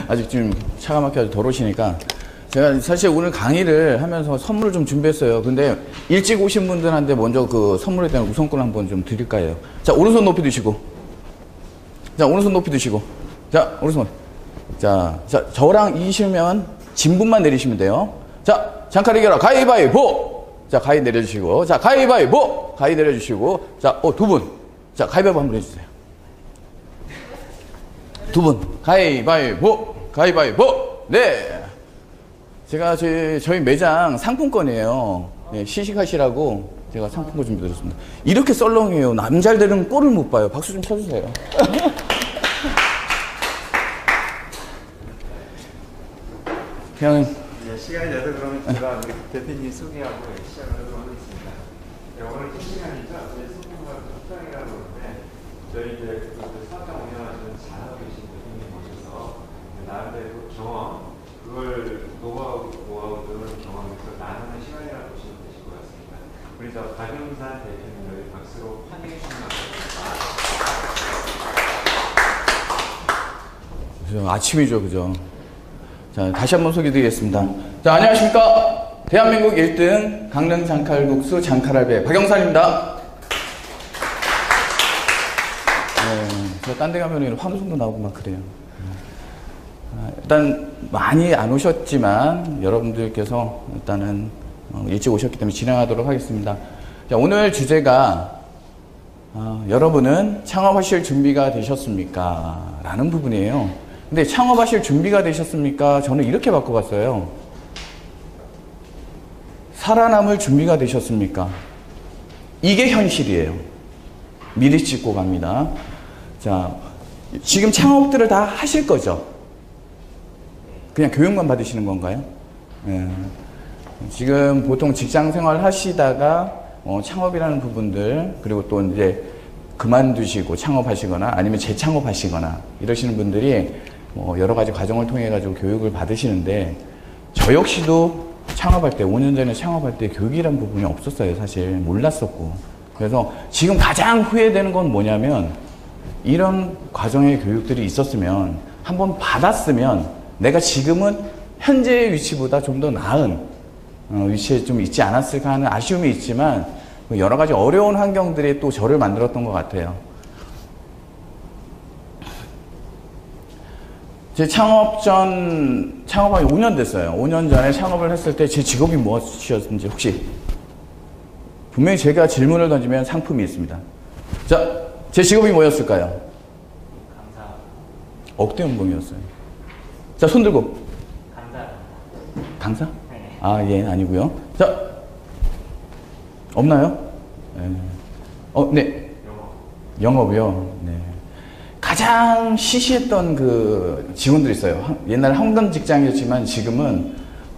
아직 좀 차가 막혀서 더러우시니까 제가 사실 오늘 강의를 하면서 선물을 좀 준비했어요. 근데 일찍 오신 분들한테 먼저 그 선물에 대한 우선권을 한번 좀 드릴까 해요. 자, 오른손 높이 드시고. 자, 오른손 높이 드시고. 자, 오른손. 자, 저랑 이기시면 진분만 내리시면 돼요. 자, 장칼 이겨라. 가위바위보! 자, 가위 내려주시고. 자, 가위바위보! 가위 내려주시고. 자, 두 분. 자, 가위바위보 한번 해주세요. 두 분. 가위바위보! 가위바위보! 네. 제가 저희 매장 상품권이에요. 네, 시식하시라고 제가 상품권 준비드렸습니다. 이렇게 썰렁해요. 남잘들은 꼴을 못 봐요. 박수 좀 쳐주세요. 그냥 시간이 돼서 그러면 제가 우리 대표님 소개하고 시작을 하도록 하겠습니다. 네, 오늘 시간이죠. 저희 소품과 협상이라고 그러는데 저희 이제 사업장 운영하시는 잘하고 계신 대표님 모셔서 나름대로 경험 그걸 노하우들을 경험해서 나누는 시간이라고 보시면 되실 것 같습니다. 우리 저 박용산 대표님 여기 박수로 환영해 주시면 감사합니다. 아침이죠, 그죠? 자, 다시 한번 소개드리겠습니다. 자, 안녕하십니까? 대한민국 1등 강릉 장칼국수 장칼알배 박영산입니다. 제가 딴 데 가면 방송도 나오고 막 그래요. 일단 많이 안 오셨지만 여러분들께서 일단은 일찍 오셨기 때문에 진행하도록 하겠습니다. 자, 오늘 주제가 여러분은 창업하실 준비가 되셨습니까? 라는 부분이에요. 근데 창업하실 준비가 되셨습니까? 저는 이렇게 바꿔봤어요. 살아남을 준비가 되셨습니까? 이게 현실이에요. 미리 짚고 갑니다. 자, 지금 창업들을 다 하실 거죠? 그냥 교육만 받으시는 건가요? 네. 지금 보통 직장 생활 하시다가 창업이라는 부분들, 그리고 또 이제 그만두시고 창업하시거나 아니면 재창업하시거나 이러시는 분들이 여러 가지 과정을 통해 가지고 교육을 받으시는데, 저 역시도 창업할 때 5년 전에 창업할 때 교육이란 부분이 없었어요. 사실 몰랐었고. 그래서 지금 가장 후회되는 건 뭐냐면, 이런 과정의 교육들이 있었으면, 한번 받았으면 내가 지금은 현재의 위치보다 좀 더 나은 위치에 좀 있지 않았을까 하는 아쉬움이 있지만, 여러 가지 어려운 환경들이 또 저를 만들었던 것 같아요. 제 창업한 5년 됐어요. 5년 전에 창업을 했을 때 제 직업이 무엇이었는지 혹시, 분명히 제가 질문을 던지면 상품이 있습니다. 자, 제 직업이 뭐였을까요? 강사. 억대 연봉이었어요. 자, 손 들고. 강사. 강사? 네. 아, 예, 아니고요. 자, 없나요? 네. 영업이요. 네. 가장 시시했던 그 직원들이 있어요. 옛날 황금 직장이었지만 지금은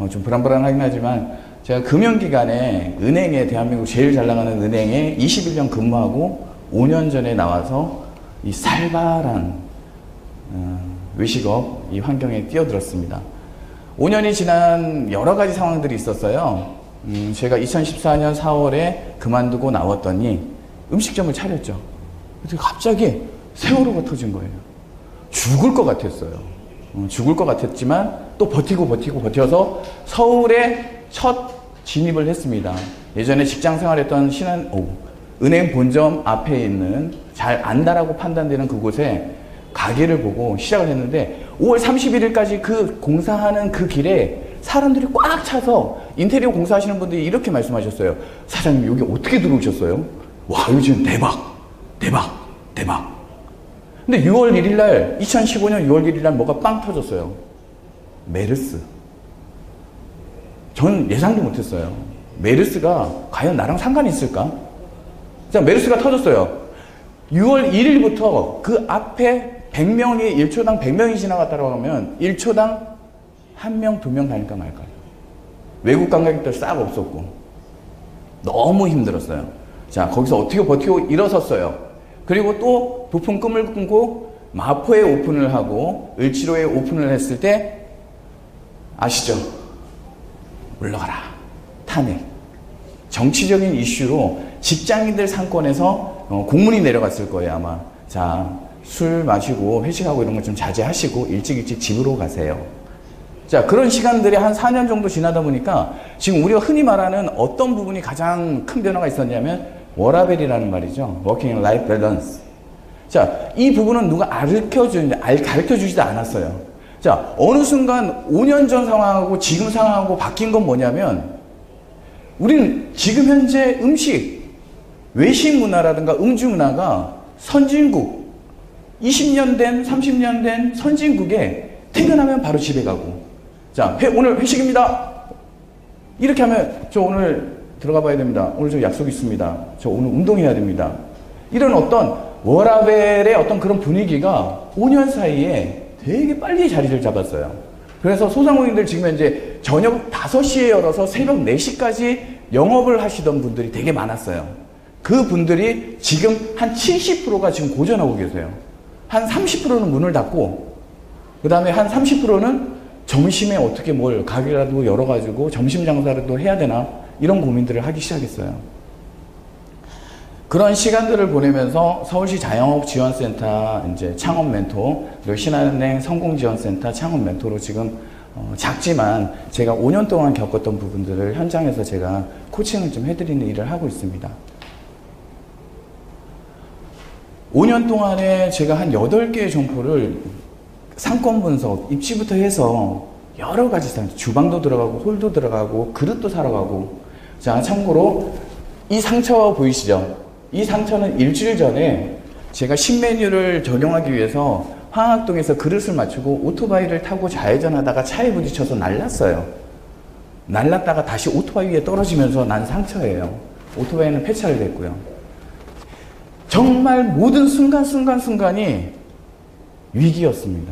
좀 불안불안하긴 하지만, 제가 금융기관에, 은행에, 대한민국 제일 잘 나가는 은행에 21년 근무하고 5년 전에 나와서 이 살벌한 외식업 이 환경에 뛰어들었습니다. 5년이 지난 여러 가지 상황들이 있었어요. 제가 2014년 4월에 그만두고 나왔더니 음식점을 차렸죠. 그래서 갑자기 세월호가 터진 거예요. 죽을 것 같았어요. 죽을 것 같았지만 또 버텨서 서울에 첫 진입을 했습니다. 예전에 직장 생활했던 은행 본점 앞에 있는 잘 안다라고 판단되는 그곳에 가게를 보고 시작을 했는데, 5월 31일까지 그 공사하는 그 길에 사람들이 꽉 차서 인테리어 공사하시는 분들이 이렇게 말씀하셨어요. 사장님, 여기 어떻게 들어오셨어요? 와, 요즘 대박. 근데 6월 1일 날, 2015년 6월 1일 날 뭐가 빵 터졌어요. 메르스. 전 예상도 못했어요. 메르스가 과연 나랑 상관이 있을까? 자, 메르스가 터졌어요. 6월 1일부터 그 앞에 100명이, 1초당 100명이 지나갔다고 하면 1초당 1명, 2명 다닐까 말까요. 외국 관광객들 싹 없었고 너무 힘들었어요. 자, 거기서 어떻게 버티고 일어섰어요. 그리고 또 부품 꿈을 끊고 마포에 오픈을 하고 을지로에 오픈을 했을 때 아시죠? 물러가라. 탄핵. 정치적인 이슈로 직장인들 상권에서 공문이 내려갔을 거예요, 아마. 자, 술 마시고 회식하고 이런 거 좀 자제하시고 일찍 집으로 가세요. 자, 그런 시간들이 한 4년 정도 지나다 보니까 지금 우리가 흔히 말하는 어떤 부분이 가장 큰 변화가 있었냐면 워라밸이라는 말이죠. Working Life Balance. 자, 이 부분은 누가 가르쳐주지도 않았어요. 자, 어느 순간 5년 전 상황하고 지금 상황하고 바뀐 건 뭐냐면 우리는 지금 현재 음식, 외식 문화라든가 음주 문화가 선진국, 20년 된, 30년 된 선진국에 퇴근하면 바로 집에 가고, 자, 오늘 회식입니다. 이렇게 하면 저 오늘 들어가 봐야 됩니다. 오늘 저 약속 있습니다. 저 오늘 운동해야 됩니다. 이런 어떤 워라밸의 어떤 그런 분위기가 5년 사이에 되게 빨리 자리를 잡았어요. 그래서 소상공인들 지금 현재 저녁 5시에 열어서 새벽 4시까지 영업을 하시던 분들이 되게 많았어요. 그 분들이 지금 한 70%가 지금 고전하고 계세요. 한 30%는 문을 닫고, 그 다음에 한 30%는 점심에 어떻게 뭘 가게라도 열어가지고 점심 장사라도 해야 되나 이런 고민들을 하기 시작했어요. 그런 시간들을 보내면서 서울시 자영업지원센터 이제 창업 멘토, 그리고 신한은행 성공지원센터 창업 멘토로 지금 작지만 제가 5년 동안 겪었던 부분들을 현장에서 제가 코칭을 좀 해드리는 일을 하고 있습니다. 5년 동안에 제가 한 8개의 점포를 상권 분석, 입지부터 해서 여러 가지 주방도 들어가고 홀도 들어가고 그릇도 사러 가고. 자, 참고로 이 상처 보이시죠? 이 상처는 일주일 전에 제가 신메뉴를 적용하기 위해서 황학동에서 그릇을 맞추고 오토바이를 타고 좌회전하다가 차에 부딪혀서 날랐어요. 날랐다가 다시 오토바이 위에 떨어지면서 난 상처예요. 오토바이는 폐차를 됐고요. 정말 모든 순간이 위기였습니다.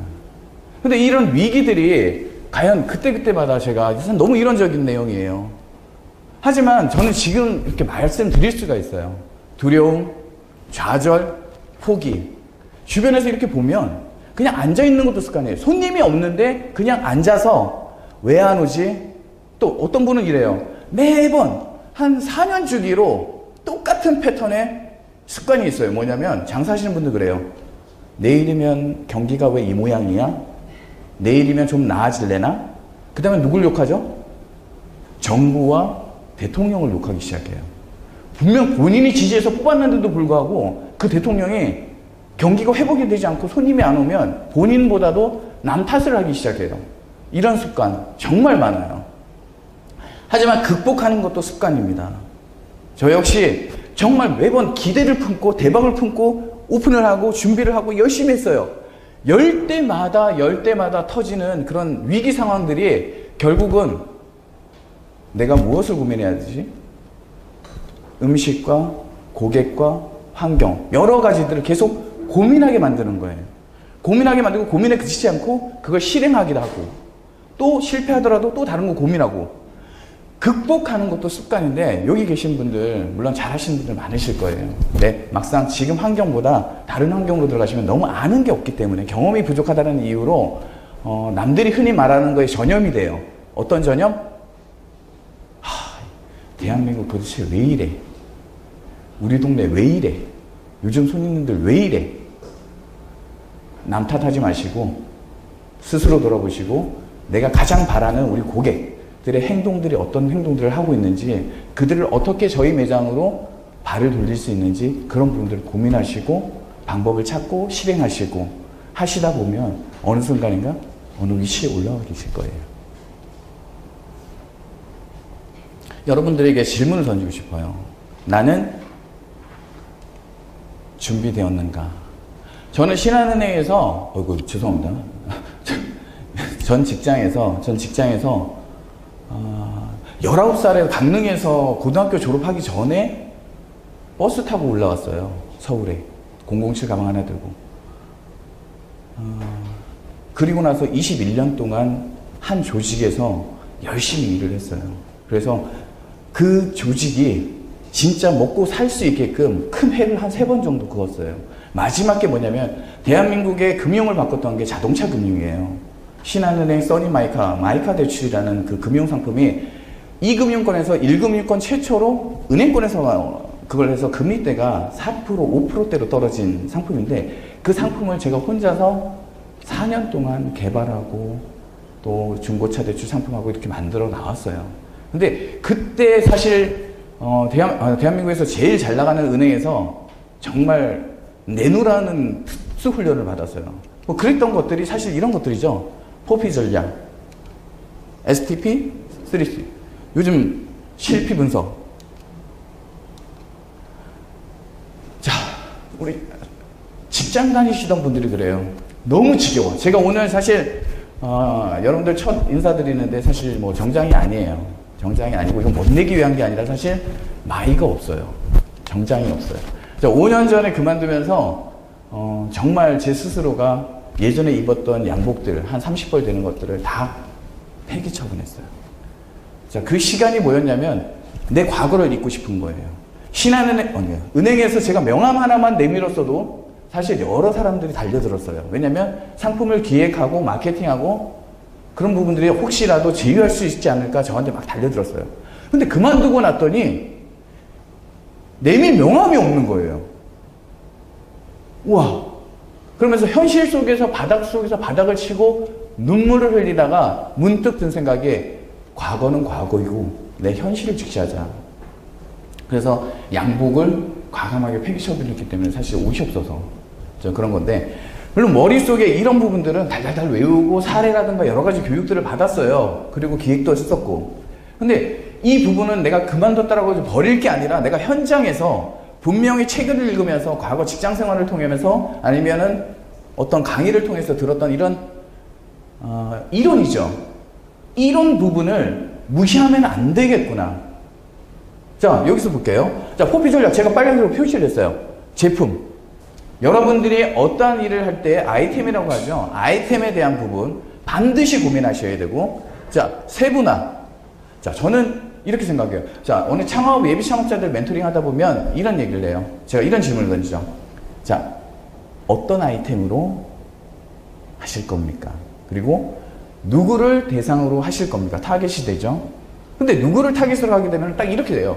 근데 이런 위기들이 과연 그때마다 제가 너무 이론적인 내용이에요. 하지만 저는 지금 이렇게 말씀드릴 수가 있어요. 두려움, 좌절, 포기. 주변에서 이렇게 보면 그냥 앉아있는 것도 습관이에요. 손님이 없는데 그냥 앉아서 왜 안 오지? 또 어떤 분은 이래요. 매번 한 4년 주기로 똑같은 패턴의 습관이 있어요. 뭐냐면 장사하시는 분들 그래요. 내일이면 경기가 왜 이 모양이야? 내일이면 좀 나아질래나? 그 다음에 누굴 욕하죠? 정부와 대통령을 욕하기 시작해요. 분명 본인이 지지해서 뽑았는데도 불구하고 그 대통령이 경기가 회복이 되지 않고 손님이 안 오면 본인보다도 남 탓을 하기 시작해요. 이런 습관 정말 많아요. 하지만 극복하는 것도 습관입니다. 저 역시 정말 매번 기대를 품고 대박을 품고 오픈을 하고 준비를 하고 열심히 했어요. 열 때마다 터지는 그런 위기 상황들이 결국은 내가 무엇을 고민해야 되지? 음식과 고객과 환경 여러 가지들을 계속 고민하게 만드는 거예요. 고민하게 만들고 고민에 그치지 않고 그걸 실행하기도 하고 또 실패하더라도 또 다른 거 고민하고 극복하는 것도 습관인데 여기 계신 분들 물론 잘하시는 분들 많으실 거예요. 네, 막상 지금 환경보다 다른 환경으로 들어가시면 너무 아는 게 없기 때문에 경험이 부족하다는 이유로 남들이 흔히 말하는 거에 전염이 돼요. 어떤 전염? 대한민국 도대체 왜 이래? 우리 동네 왜 이래? 요즘 손님들 왜 이래? 남 탓하지 마시고 스스로 돌아보시고 내가 가장 바라는 우리 고객들의 행동들이 어떤 행동들을 하고 있는지 그들을 어떻게 저희 매장으로 발을 돌릴 수 있는지 그런 부분들을 고민하시고 방법을 찾고 실행하시고 하시다 보면 어느 순간인가 어느 위치에 올라와 계실 거예요. 여러분들에게 질문을 던지고 싶어요. 나는 준비되었는가? 저는 신한은행에서 죄송합니다. 전 직장에서 19살에 강릉에서 고등학교 졸업하기 전에 버스 타고 올라왔어요. 서울에 007 가방 하나 들고. 그리고 나서 21년 동안 한 조직에서 열심히 일을 했어요. 그래서 그 조직이 진짜 먹고 살 수 있게끔 큰 해를 한 3번 정도 그었어요. 마지막 게 뭐냐면 대한민국의 금융을 바꿨던 게 자동차 금융이에요. 신한은행 써니마이카 대출이라는 그 금융상품이 2금융권에서 1금융권 최초로 은행권에서 그걸 해서 금리대가 4% 5%대로 떨어진 상품인데 그 상품을 제가 혼자서 4년 동안 개발하고 또 중고차 대출 상품하고 이렇게 만들어 나왔어요. 근데 그때 사실 대한민국에서 제일 잘 나가는 은행에서 정말 내놓으라는 특수 훈련을 받았어요. 뭐 그랬던 것들이 사실 이런 것들이죠. 포피 전략, STP, 3C. 요즘 실피 분석. 자, 우리 직장 다니시던 분들이 그래요. 너무 지겨워. 제가 오늘 사실 여러분들 첫 인사드리는데 사실 뭐 정장이 아니에요. 정장이 아니고 이건 못 내기 위한 게 아니라 사실 마이가 없어요. 정장이 없어요. 자, 5년 전에 그만두면서 정말 제 스스로가 예전에 입었던 양복들 한 30벌 되는 것들을 다 폐기 처분했어요. 자, 그 시간이 뭐였냐면 내 과거를 잊고 싶은 거예요. 은행에서 제가 명함 하나만 내밀었어도 사실 여러 사람들이 달려들었어요. 왜냐면 상품을 기획하고 마케팅하고 그런 부분들이 혹시라도 제휴할 수 있지 않을까 저한테 막 달려들었어요. 근데 그만두고 났더니 내밀 명함이 없는 거예요. 우와. 그러면서 현실 속에서 바닥 속에서 바닥을 치고 눈물을 흘리다가 문득 든 생각에 과거는 과거이고 내 현실을 직시하자. 그래서 양복을 과감하게 폐기 처분했기 때문에 사실 옷이 없어서 그런 건데, 물론 머릿속에 이런 부분들은 달달달 외우고 사례라든가 여러 가지 교육들을 받았어요. 그리고 기획도 했었고. 근데 이 부분은 내가 그만뒀다라고 버릴 게 아니라 내가 현장에서 분명히 책을 읽으면서 과거 직장 생활을 통하면서 아니면은 어떤 강의를 통해서 들었던 이런 이론이죠. 이런 부분을 무시하면 안 되겠구나. 자, 여기서 볼게요. 자, 포피 전략 제가 빨간색으로 표시를 했어요. 제품. 여러분들이 어떠한 일을 할 때 아이템이라고 하죠. 아이템에 대한 부분 반드시 고민하셔야 되고, 자, 세분화. 자, 저는 이렇게 생각해요. 자, 오늘 창업, 예비 창업자들 멘토링 하다 보면 이런 얘기를 해요. 제가 이런 질문을 던지죠. 자, 어떤 아이템으로 하실 겁니까? 그리고 누구를 대상으로 하실 겁니까? 타겟이 되죠. 근데 누구를 타겟으로 하게 되면 딱 이렇게 돼요.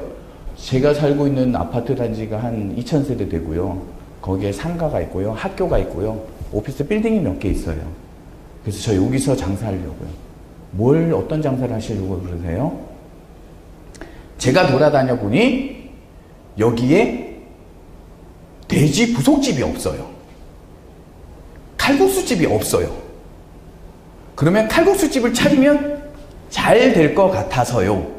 제가 살고 있는 아파트 단지가 한 2000세대 되고요. 거기에 상가가 있고요. 학교가 있고요. 오피스 빌딩이 몇 개 있어요. 그래서 저 여기서 장사하려고요. 어떤 장사를 하시려고 그러세요? 제가 돌아다녀 보니 여기에 돼지 부속집이 없어요. 칼국수집이 없어요. 그러면 칼국수집을 차리면 잘 될 것 같아서요.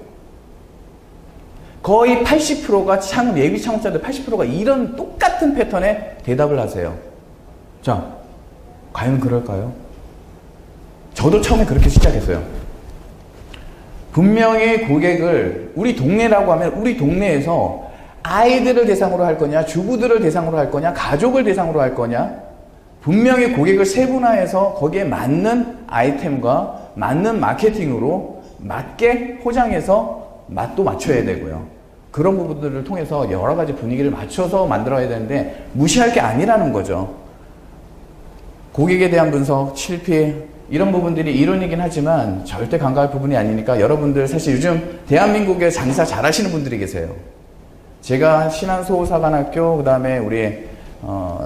거의 80%가 예비 창업자들 80%가 이런 똑같은 패턴에 대답을 하세요. 자, 과연 그럴까요? 저도 처음에 그렇게 시작했어요. 분명히 고객을 우리 동네라고 하면 우리 동네에서 아이들을 대상으로 할 거냐, 주부들을 대상으로 할 거냐, 가족을 대상으로 할 거냐, 분명히 고객을 세분화해서 거기에 맞는 아이템과 맞는 마케팅으로 맞게 포장해서 맛도 맞춰야 되고요. 그런 부분들을 통해서 여러 가지 분위기를 맞춰서 만들어야 되는데 무시할 게 아니라는 거죠. 고객에 대한 분석, 실패 이런 부분들이 이론이긴 하지만 절대 간과할 부분이 아니니까 여러분들 사실 요즘 대한민국에 장사 잘하시는 분들이 계세요. 제가 신한소사관학교 그다음에 우리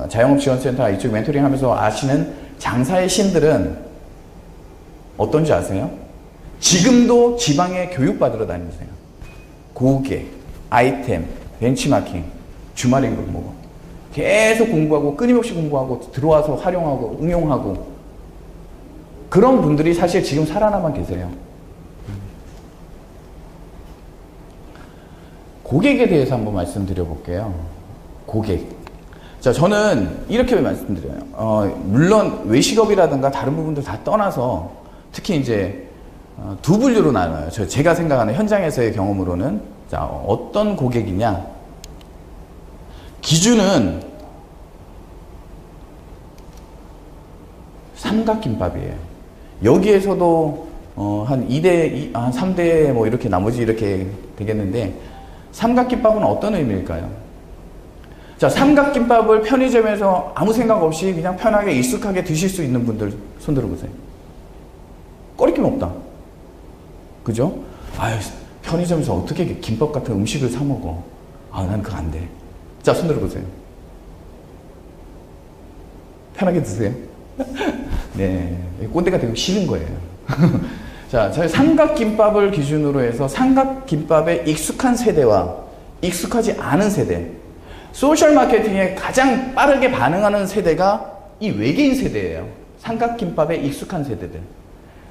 자영업지원센터 이쪽 멘토링 하면서 아시는 장사의 신들은 어떤지 아세요? 지금도 지방에 교육받으러 다니세요. 고객, 아이템, 벤치마킹, 주말 임금 뭐 계속 공부하고 끊임없이 공부하고 들어와서 활용하고 응용하고 그런 분들이 사실 지금 살아남아 계세요. 고객에 대해서 한번 말씀드려 볼게요. 고객. 자, 저는 이렇게 말씀드려요. 물론 외식업이라든가 다른 부분들 다 떠나서 특히 이제 두 분류로 나눠요. 제가 생각하는 현장에서의 경험으로는 자, 어떤 고객이냐? 기준은 삼각김밥이에요. 여기에서도 한 2대, 한 3대 뭐 이렇게 나머지 이렇게 되겠는데 삼각김밥은 어떤 의미일까요? 자, 삼각김밥을 편의점에서 아무 생각 없이 그냥 편하게 익숙하게 드실 수 있는 분들 손 들어보세요. 꺼리낌 없다. 그죠? 아유, 편의점에서 어떻게 김밥 같은 음식을 사 먹어? 아, 난 그거 안 돼. 자, 손 들어보세요. 편하게 드세요. 네, 꼰대가 되고 싫은 거예요. 자, 저희 삼각김밥을 기준으로 해서 삼각김밥에 익숙한 세대와 익숙하지 않은 세대, 소셜 마케팅에 가장 빠르게 반응하는 세대가 이 외계인 세대예요. 삼각김밥에 익숙한 세대들.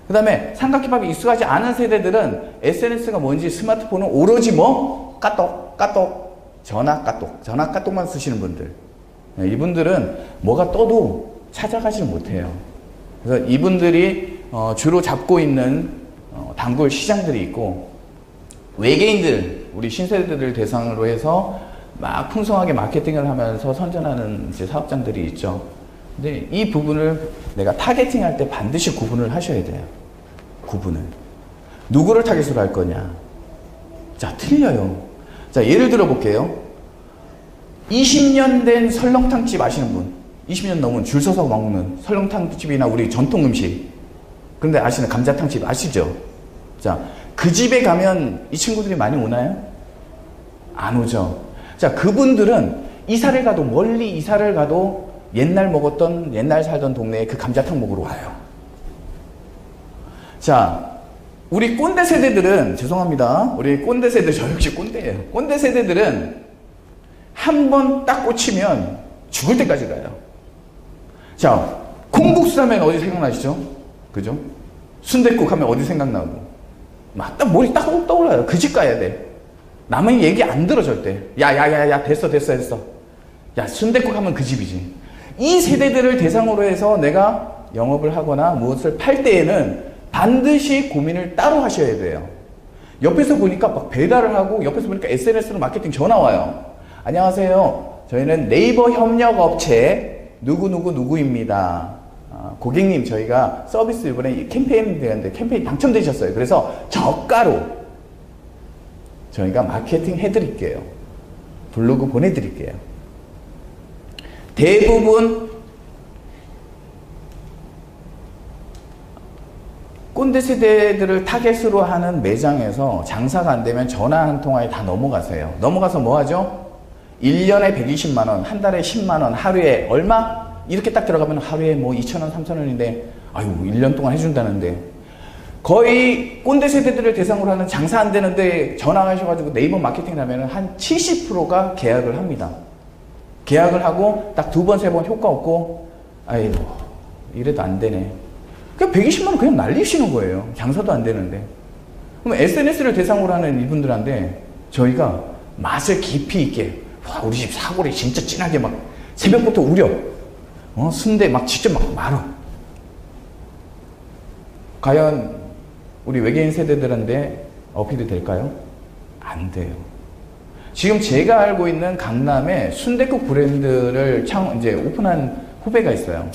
그 다음에 삼각김밥에 익숙하지 않은 세대들은 SNS가 뭔지 스마트폰은 오로지 뭐? 까똑, 전화 까똑만 쓰시는 분들. 이분들은 뭐가 떠도 찾아가지 못해요. 그래서 이분들이 주로 잡고 있는 단골 시장들이 있고, 외계인들, 우리 신세대들을 대상으로 해서 막 풍성하게 마케팅을 하면서 선전하는 이제 사업장들이 있죠. 근데 이 부분을 내가 타겟팅 할 때 반드시 구분을 하셔야 돼요. 구분을. 누구를 타겟으로 할 거냐? 자, 틀려요. 자, 예를 들어 볼게요. 20년 된 설렁탕집 아시는 분? 20년 넘은 줄 서서 먹는 설렁탕집이나 우리 전통 음식. 그런데 아시는 감자탕집 아시죠? 자, 그 집에 가면 이 친구들이 많이 오나요? 안 오죠. 자, 그분들은 이사를 가도, 멀리 이사를 가도 옛날 먹었던, 옛날 살던 동네에 그 감자탕 먹으러 와요. 자, 우리 꼰대 세대들은, 죄송합니다. 우리 꼰대 세대, 저 역시 꼰대예요. 꼰대 세대들은 한 번 딱 꽂히면 죽을 때까지 가요. 자, 콩국수 하면 어디 생각나시죠? 그죠? 순댓국 하면 어디 생각나고? 막 딱 머리 딱 떠올라요. 그 집 가야 돼. 남의 얘기 안 들어 절대. 야, 됐어. 야, 순댓국 하면 그 집이지. 이 세대들을 대상으로 해서 내가 영업을 하거나 무엇을 팔 때에는 반드시 고민을 따로 하셔야 돼요. 옆에서 보니까 막 배달을 하고, 옆에서 보니까 SNS로 마케팅 전화 와요. 안녕하세요. 저희는 네이버 협력업체 누구입니다. 고객님, 저희가 서비스 이번에 캠페인 되는데 캠페인 당첨되셨어요. 그래서 저가로 저희가 마케팅 해드릴게요. 블로그 보내드릴게요. 대부분 꼰대 세대들을 타겟으로 하는 매장에서 장사가 안 되면 전화 한 통화에 다 넘어가세요. 넘어가서 뭐 하죠? 1년에 120만원, 한 달에 10만원, 하루에 얼마? 이렇게 딱 들어가면 하루에 뭐 2,000원, 3,000원인데, 아유, 1년 동안 해준다는데. 거의 꼰대 세대들을 대상으로 하는 장사 안 되는데 전화하셔가지고 네이버 마케팅을 하면 한 70%가 계약을 합니다. 계약을 하고 딱 2번, 3번 효과 없고, 아이고, 이래도 안 되네. 그냥 120만원 그냥 날리시는 거예요. 장사도 안 되는데. 그럼 SNS를 대상으로 하는 이분들한테 저희가 맛을 깊이 있게, 와, 우리 집 사골이 진짜 진하게 막 새벽부터 우려. 순대 막 직접 막 말어. 과연 우리 외계인 세대들한테 어필이 될까요? 안 돼요. 지금 제가 알고 있는 강남에 순댓국 브랜드를 이제 오픈한 후배가 있어요.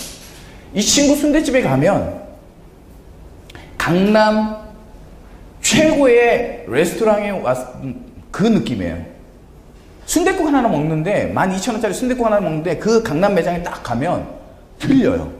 이 친구 순댓집에 가면 강남 최고의 레스토랑에 그 느낌이에요. 순댓국 하나 먹는데 12,000원짜리 순댓국 하나 먹는데 그 강남 매장에 딱 가면 틀려요.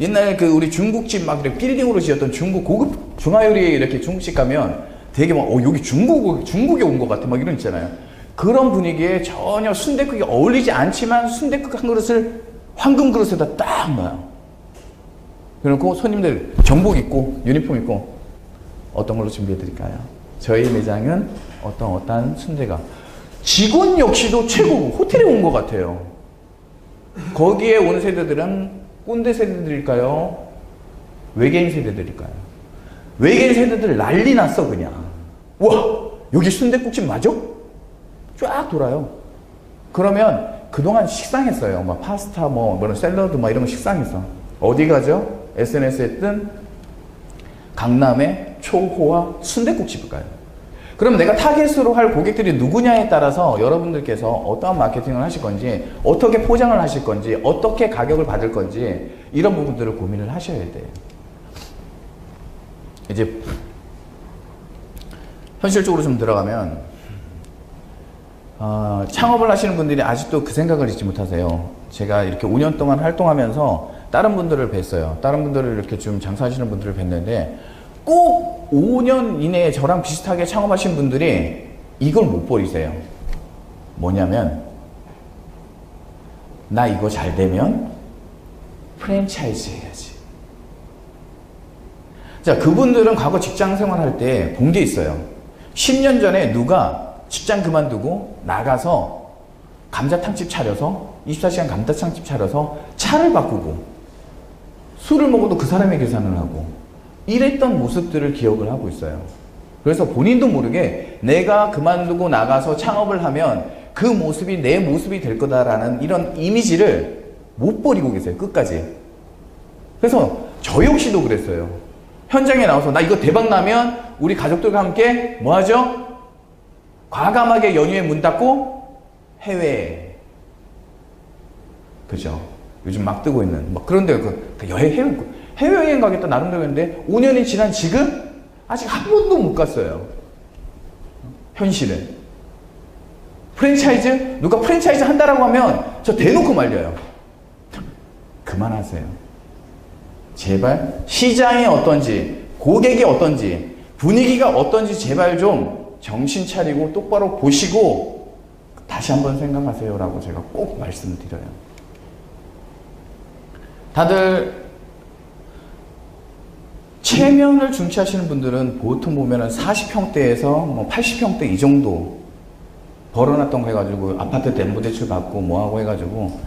옛날 그 우리 중국집 막 이렇게 빌딩으로 지었던 중국 고급 중화요리 이렇게 중국집 가면 되게 막 여기 중국에 온 것 같아 막 이런 있잖아요. 그런 분위기에 전혀 순댓국이 어울리지 않지만 순댓국 한 그릇을 황금 그릇에다 딱 넣어요. 그리고 손님들 정복 입고 유니폼 입고 어떤 걸로 준비해 드릴까요? 저희 매장은 어떠한 순대가, 직원 역시도 최고고 호텔에 온 것 같아요. 거기에 온 세대들은 꼰대 세대들일까요? 외계인 세대들일까요? 외계인 세대들 난리 났어 그냥. 와, 여기 순댓국집 맞아? 쫙 돌아요. 그러면 그동안 식상했어요. 막 파스타 뭐 샐러드 막 이런 거 식상했어. 어디 가죠? SNS에 뜬 강남의 초호화 순댓국집을 가요. 그럼 내가 타겟으로 할 고객들이 누구냐에 따라서 여러분들께서 어떠한 마케팅을 하실 건지, 어떻게 포장을 하실 건지, 어떻게 가격을 받을 건지, 이런 부분들을 고민을 하셔야 돼요. 이제 현실적으로 좀 들어가면 창업을 하시는 분들이 아직도 그 생각을 잊지 못하세요. 제가 이렇게 5년 동안 활동하면서 다른 분들을 뵀어요. 다른 분들을 이렇게 좀 장사하시는 분들을 뵀는데 꼭 5년 이내에 저랑 비슷하게 창업하신 분들이 이걸 못 버리세요. 뭐냐면, 나 이거 잘 되면 프랜차이즈 해야지. 자, 그분들은 과거 직장 생활할 때 본 게 있어요. 10년 전에 누가 직장 그만두고 나가서 감자탕집 차려서 24시간 감자탕집 차려서 차를 바꾸고 술을 먹어도 그 사람의 계산을 하고 이랬던 모습들을 기억을 하고 있어요. 그래서 본인도 모르게 내가 그만두고 나가서 창업을 하면 그 모습이 내 모습이 될 거다라는 이런 이미지를 못 버리고 계세요. 끝까지. 그래서 저 역시도 그랬어요. 현장에 나와서 나 이거 대박 나면 우리 가족들과 함께 뭐 하죠? 과감하게 연휴에 문 닫고 해외에. 그죠? 요즘 막 뜨고 있는 막 그런데 해외여행 가겠다 나름대로 했는데 5년이 지난 지금 아직 한 번도 못 갔어요. 현실은. 프랜차이즈? 누가 프랜차이즈 한다라고 하면 저 대놓고 말려요. 그만하세요. 제발 시장이 어떤지, 고객이 어떤지, 분위기가 어떤지 제발 좀 정신 차리고 똑바로 보시고 다시 한번 생각하세요 라고 제가 꼭 말씀드려요. 다들 체면을 중시하시는 분들은 보통 보면은 40평대에서 뭐 80평대 이 정도 벌어놨던 거 해가지고 아파트 담보대출 받고 뭐하고 해가지고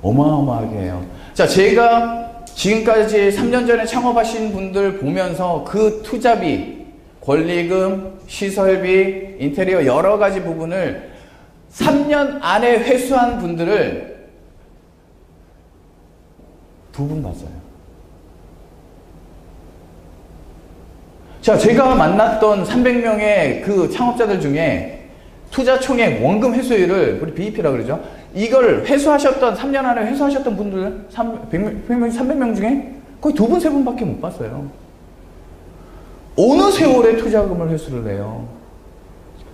어마어마하게 해요. 자, 제가 지금까지 3년 전에 창업하신 분들 보면서 그 투자비, 권리금, 시설비, 인테리어 여러 가지 부분을 3년 안에 회수한 분들을 2분 봤어요. 자, 제가 만났던 300명의 그 창업자들 중에 투자 총액 원금 회수율을 우리 BEP라고 그러죠. 이걸 회수하셨던 3년 안에 회수하셨던 분들 300명 중에 거의 2분, 3분밖에 못 봤어요. 어느 세월에 투자금을 회수를 해요.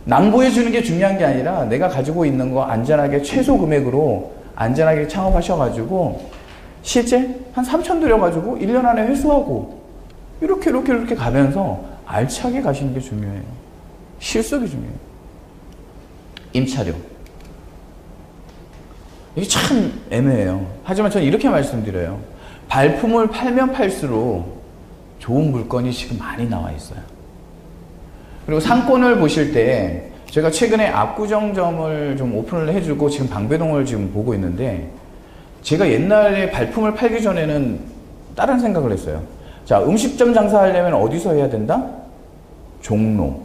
낭보해 주는 게 중요한 게 아니라 내가 가지고 있는 거 안전하게 최소 금액으로 안전하게 창업하셔가지고 실제 한 3천 들여가지고 1년 안에 회수하고 이렇게 가면서 알차게 가시는 게 중요해요. 실속이 중요해요. 임차료. 이게 참 애매해요. 하지만 저는 이렇게 말씀드려요. 발품을 팔면 팔수록 좋은 물건이 지금 많이 나와 있어요. 그리고 상권을 보실 때 제가 최근에 압구정점을 좀 오픈을 해주고 지금 방배동을 지금 보고 있는데 제가 옛날에 발품을 팔기 전에는 다른 생각을 했어요. 자, 음식점 장사하려면 어디서 해야 된다? 종로.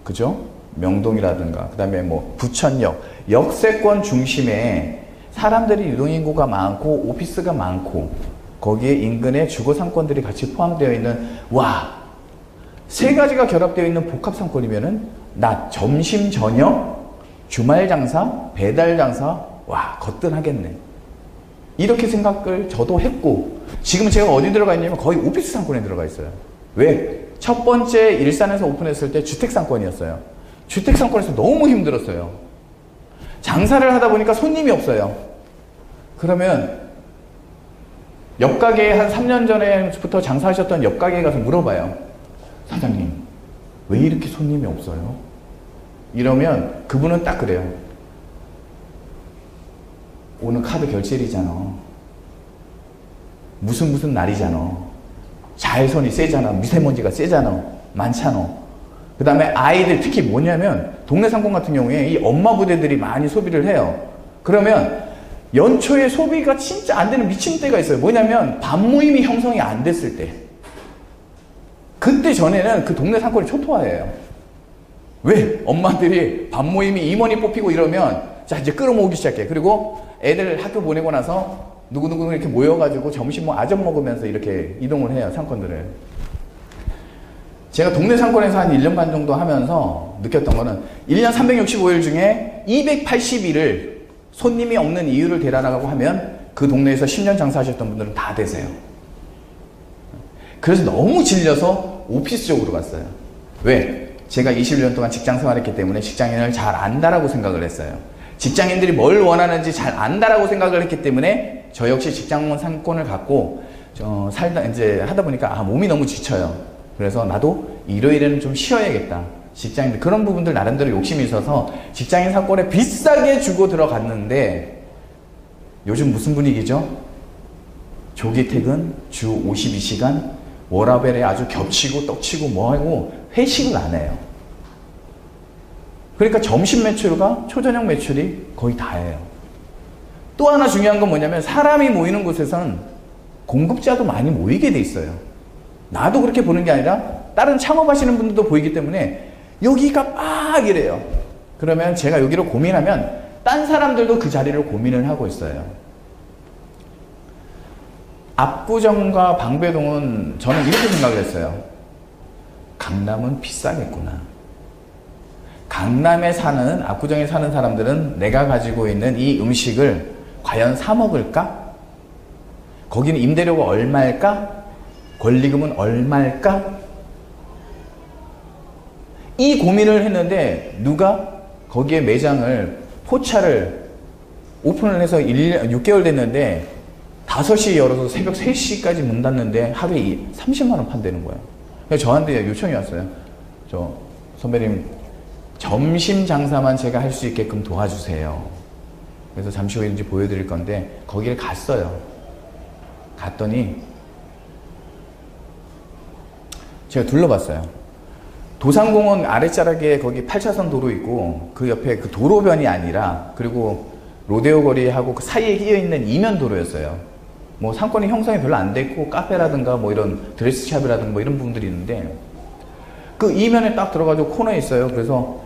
그죠? 명동이라든가 그 다음에 뭐 부천역 역세권 중심에 사람들이 유동인구가 많고 오피스가 많고 거기에 인근에 주거 상권들이 같이 포함되어 있는 와, 세 가지가 결합되어 있는 복합 상권이면은 낮, 점심, 저녁, 주말 장사, 배달 장사 와, 거뜬하겠네. 이렇게 생각을 저도 했고 지금은 제가 어디 들어가 있냐면 거의 오피스 상권에 들어가 있어요. 왜? 첫 번째 일산에서 오픈했을 때 주택 상권이었어요. 주택 상권에서 너무 힘들었어요. 장사를 하다 보니까 손님이 없어요. 그러면 옆가게에 한 3년 전에부터 장사하셨던 옆가게에 가서 물어봐요. 사장님, 왜 이렇게 손님이 없어요? 이러면 그분은 딱 그래요. 오늘 카드 결제일이잖아. 무슨 날이잖아. 자외선이 세잖아. 미세먼지가 세잖아. 많잖아. 그 다음에 아이들 특히 뭐냐면 동네 상권 같은 경우에 이 엄마 부대들이 많이 소비를 해요. 그러면 연초에 소비가 진짜 안 되는 미친 때가 있어요. 뭐냐면 반모임이 형성이 안 됐을 때. 그때 전에는 그 동네 상권이 초토화예요. 왜? 엄마들이 반모임이 임원이 뽑히고 이러면 자, 이제 끌어모으기 시작해. 그리고 애들 학교 보내고 나서 누구누구 이렇게 모여가지고 점심 뭐 아점 먹으면서 이렇게 이동을 해요. 상권들을. 제가 동네 상권에서 한 1년 반 정도 하면서 느꼈던 거는 1년 365일 중에 280일을 손님이 없는 이유를 대라라고 하면 그 동네에서 10년 장사하셨던 분들은 다 되세요. 그래서 너무 질려서 오피스 쪽으로 갔어요. 왜? 제가 21년 동안 직장 생활했기 때문에 직장인을 잘 안다라고 생각을 했어요. 직장인들이 뭘 원하는지 잘 안다라고 생각을 했기 때문에 저 역시 직장 상권을 갖고 살다 이제 하다 보니까 아, 몸이 너무 지쳐요. 그래서 나도 일요일에는 좀 쉬어야겠다. 직장인들 그런 부분들 나름대로 욕심이 있어서 직장인 상권에 비싸게 주고 들어갔는데 요즘 무슨 분위기죠? 조기 퇴근, 주 52시간, 워라밸에 아주 겹치고 떡치고 뭐하고 회식을 안 해요. 그러니까 점심 매출과 초저녁 매출이 거의 다예요. 또 하나 중요한 건 뭐냐면 사람이 모이는 곳에서는 공급자도 많이 모이게 돼 있어요. 나도 그렇게 보는 게 아니라 다른 창업하시는 분들도 보이기 때문에 여기가 막 이래요. 그러면 제가 여기를 고민하면 딴 사람들도 그 자리를 고민을 하고 있어요. 압구정과 방배동은 저는 이렇게 생각을 했어요. 강남은 비싸겠구나. 강남에 사는, 압구정에 사는 사람들은 내가 가지고 있는 이 음식을 과연 사 먹을까? 거기는 임대료가 얼마일까? 권리금은 얼마일까? 이 고민을 했는데 누가 거기에 매장을 포차를 오픈을 해서 6개월 됐는데 5시에 열어서 새벽 3시까지 문 닫는데 하루에 30만 원 판다는 거예요. 그래서 저한테 요청이 왔어요. 저 선배님 점심 장사만 제가 할 수 있게끔 도와주세요. 그래서 잠시 후에 이제 보여드릴 건데 거기를 갔어요. 갔더니 제가 둘러봤어요. 도산공원 아랫자락에 거기 8차선 도로 있고 그 옆에 그 도로변이 아니라 그리고 로데오 거리하고 그 사이에 끼어 있는 이면 도로였어요. 뭐 상권이 형성이 별로 안 됐고 카페라든가 뭐 이런 드레스샵이라든가 뭐 이런 부분들이 있는데 그 이면에 딱 들어가지고 코너에 있어요. 그래서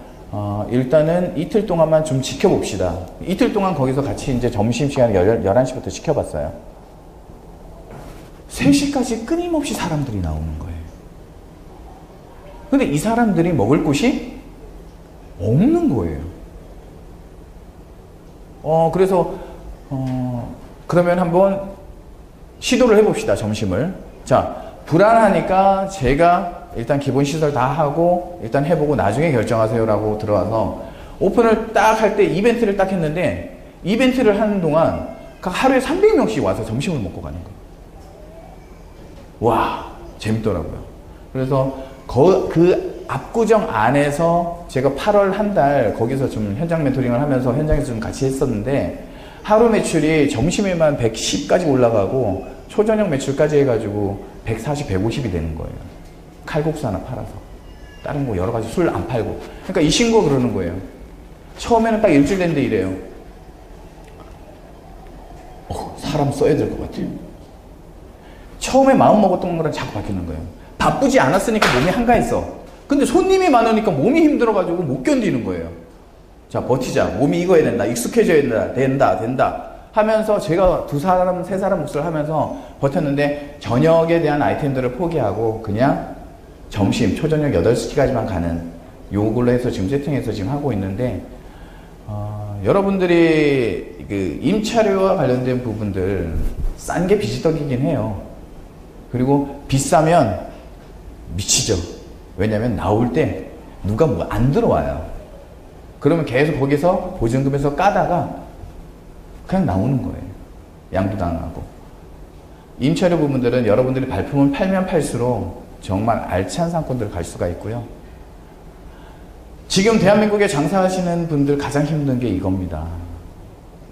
일단은 이틀 동안만 좀 지켜봅시다. 이틀 동안 거기서 같이 이제 점심시간 11시부터 지켜봤어요. 3시까지 끊임없이 사람들이 나오는 거예요. 근데 이 사람들이 먹을 곳이 없는 거예요. 그래서 그러면 한번 시도를 해봅시다. 점심을. 자, 불안하니까 제가 일단 기본 시설 다 하고 일단 해보고 나중에 결정하세요 라고 들어와서 오픈을 딱 할 때 이벤트를 딱 했는데 이벤트를 하는 동안 각 하루에 300명씩 와서 점심을 먹고 가는 거예요. 와, 재밌더라고요. 그래서 그 압구정 안에서 제가 8월 한 달 거기서 좀 현장 멘토링을 하면서 현장에서 좀 같이 했었는데 하루 매출이 점심에만 110까지 올라가고 초저녁 매출까지 해가지고 140, 150이 되는 거예요. 칼국수 하나 팔아서. 다른 거 여러 가지 술 안 팔고. 그러니까 이 친구가 그러는 거예요. 처음에는 딱 일주일 됐는데 이래요. 사람 써야 될 것 같아요. 처음에 마음 먹었던 거랑 자꾸 바뀌는 거예요. 바쁘지 않았으니까 몸이 한가했어. 근데 손님이 많으니까 몸이 힘들어가지고 못 견디는 거예요. 자, 버티자. 몸이 익어야 된다. 익숙해져야 된다. 된다. 하면서 제가 2사람, 3사람 몫을 하면서 버텼는데 저녁에 대한 아이템들을 포기하고 그냥 점심, 초저녁 8시까지만 가는 요걸로 해서 지금 세팅해서 지금 하고 있는데 여러분들이 그 임차료와 관련된 부분들 싼 게 비지떡이긴 해요. 그리고 비싸면 미치죠. 왜냐면 나올 때 누가 뭐 안 들어와요. 그러면 계속 거기서 보증금에서 까다가 그냥 나오는 거예요. 양도당하고. 임차료 부분들은 여러분들이 발품을 팔면 팔수록 정말 알찬 상권들 갈 수가 있고요. 지금 대한민국에 장사하시는 분들 가장 힘든 게 이겁니다.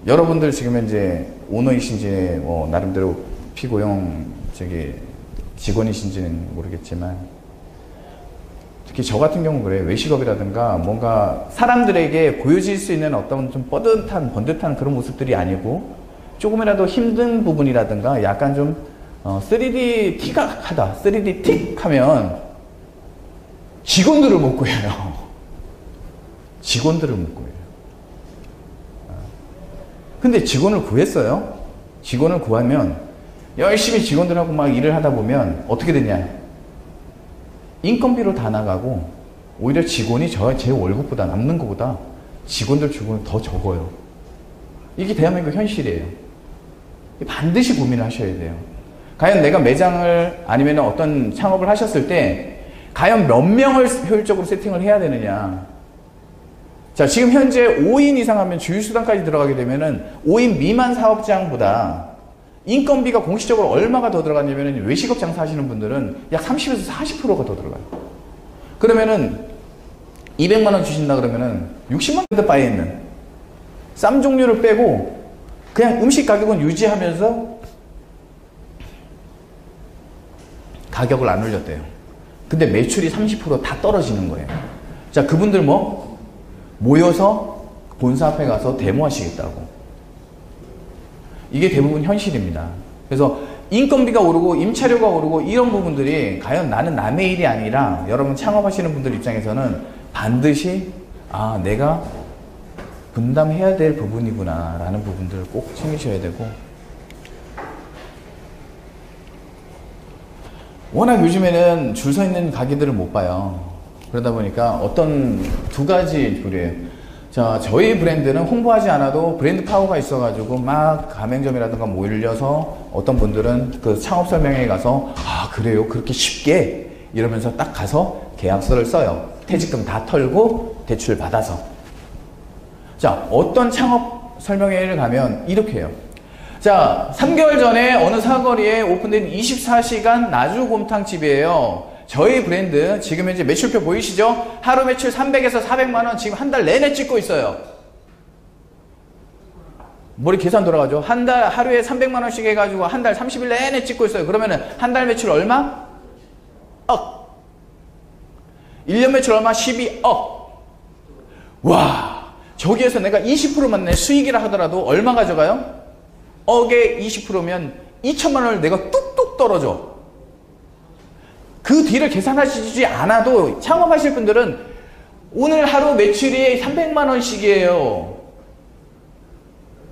여러분들 지금 이제 오너이신지 뭐 나름대로 피고용 직원이신지는 모르겠지만 특히 저 같은 경우 그래요. 외식업이라든가 뭔가 사람들에게 보여질 수 있는 어떤 좀 뻗듯한 번듯한 그런 모습들이 아니고 조금이라도 힘든 부분이라든가 약간 좀 3D 틱하다 3D 틱 하면 직원들을 못 구해요. 직원들을 못 구해요. 근데 직원을 구했어요. 직원을 구하면 열심히 직원들하고 막 일을 하다 보면 어떻게 되냐. 인건비로 다 나가고 오히려 직원이 제 월급보다 남는 것보다 직원들 주고는 더 적어요. 이게 대한민국 현실이에요. 반드시 고민을 하셔야 돼요. 과연 내가 매장을 아니면 어떤 창업을 하셨을 때 과연 몇 명을 효율적으로 세팅을 해야 되느냐. 자, 지금 현재 5인 이상 하면 주휴수당까지 들어가게 되면은 5인 미만 사업장보다 인건비가 공식적으로 얼마가 더 들어갔냐면 외식업 장사하시는 분들은 약 30에서 40%가 더 들어가요. 그러면은 200만 원 주신다 그러면은 60만 원 바에 있는 쌈 종류를 빼고 그냥 음식 가격은 유지하면서 가격을 안 올렸대요. 근데 매출이 30% 다 떨어지는 거예요. 자, 그분들 뭐 모여서 본사 앞에 가서 데모하시겠다고. 이게 대부분 현실입니다. 그래서 인건비가 오르고 임차료가 오르고 이런 부분들이 과연 나는 남의 일이 아니라 여러분 창업하시는 분들 입장에서는 반드시 내가 분담해야 될 부분이구나 라는 부분들을 꼭 챙기셔야 되고, 워낙 요즘에는 줄 서 있는 가게들을 못 봐요. 그러다 보니까 어떤 두 가지 부류예요. 자, 저희 브랜드는 홍보하지 않아도 브랜드 파워가 있어가지고 막 가맹점이라든가 몰려서 어떤 분들은 그 창업 설명회에 가서 그래요? 그렇게 쉽게? 이러면서 딱 가서 계약서를 써요. 퇴직금 다 털고 대출 받아서. 자, 어떤 창업 설명회를 가면 이렇게 해요. 자, 3개월 전에 어느 사거리에 오픈된 24시간 나주곰탕집이에요. 저희 브랜드 지금 현재 매출표 보이시죠? 하루 매출 300에서 400만원 지금 한 달 내내 찍고 있어요. 머리 계산 돌아가죠? 하루에 300만원씩 해가지고 한 달 30일 내내 찍고 있어요. 그러면은 한 달 매출 얼마? 억. 1년 매출 얼마? 12억. 와, 저기에서 내가 20%만 내 수익이라 하더라도 얼마 가져가요? 억에 20%면 2천만 원을 내가 뚝뚝 떨어져. 그 뒤를 계산하시지 않아도 창업하실 분들은 오늘 하루 매출이 300만 원씩이에요.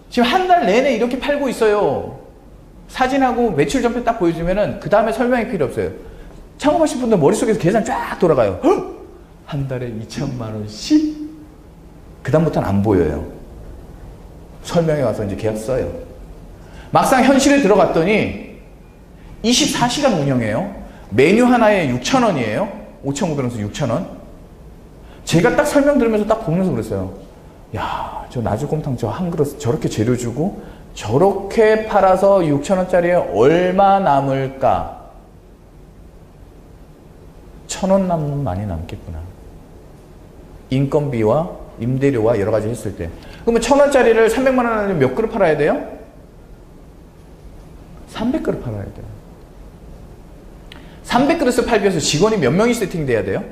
지금 한 달 내내 이렇게 팔고 있어요. 사진하고 매출 전표 딱 보여주면은 그 다음에 설명이 필요 없어요. 창업하실 분들 머릿속에서 계산 쫙 돌아가요. 헉! 한 달에 2천만 원씩? 그 다음부터는 안 보여요. 설명회 와서 이제 계약 써요. 막상 현실에 들어갔더니 24시간 운영해요. 메뉴 하나에 6,000원이에요. 5,900원에서 6,000원. 제가 딱 설명 들으면서 딱 보면서 그랬어요. 야, 저 나주곰탕 저 한 그릇 저렇게 재료 주고 저렇게 팔아서 6,000원짜리에 얼마 남을까? 1,000원 남으면 많이 남겠구나. 인건비와 임대료와 여러 가지 했을 때. 그러면 1,000원짜리를 300만 원 하려면 몇 그릇 팔아야 돼요? 300그릇 팔아야 돼요. 300그릇을 팔기 위해서 직원이 몇 명이 세팅돼야 돼요?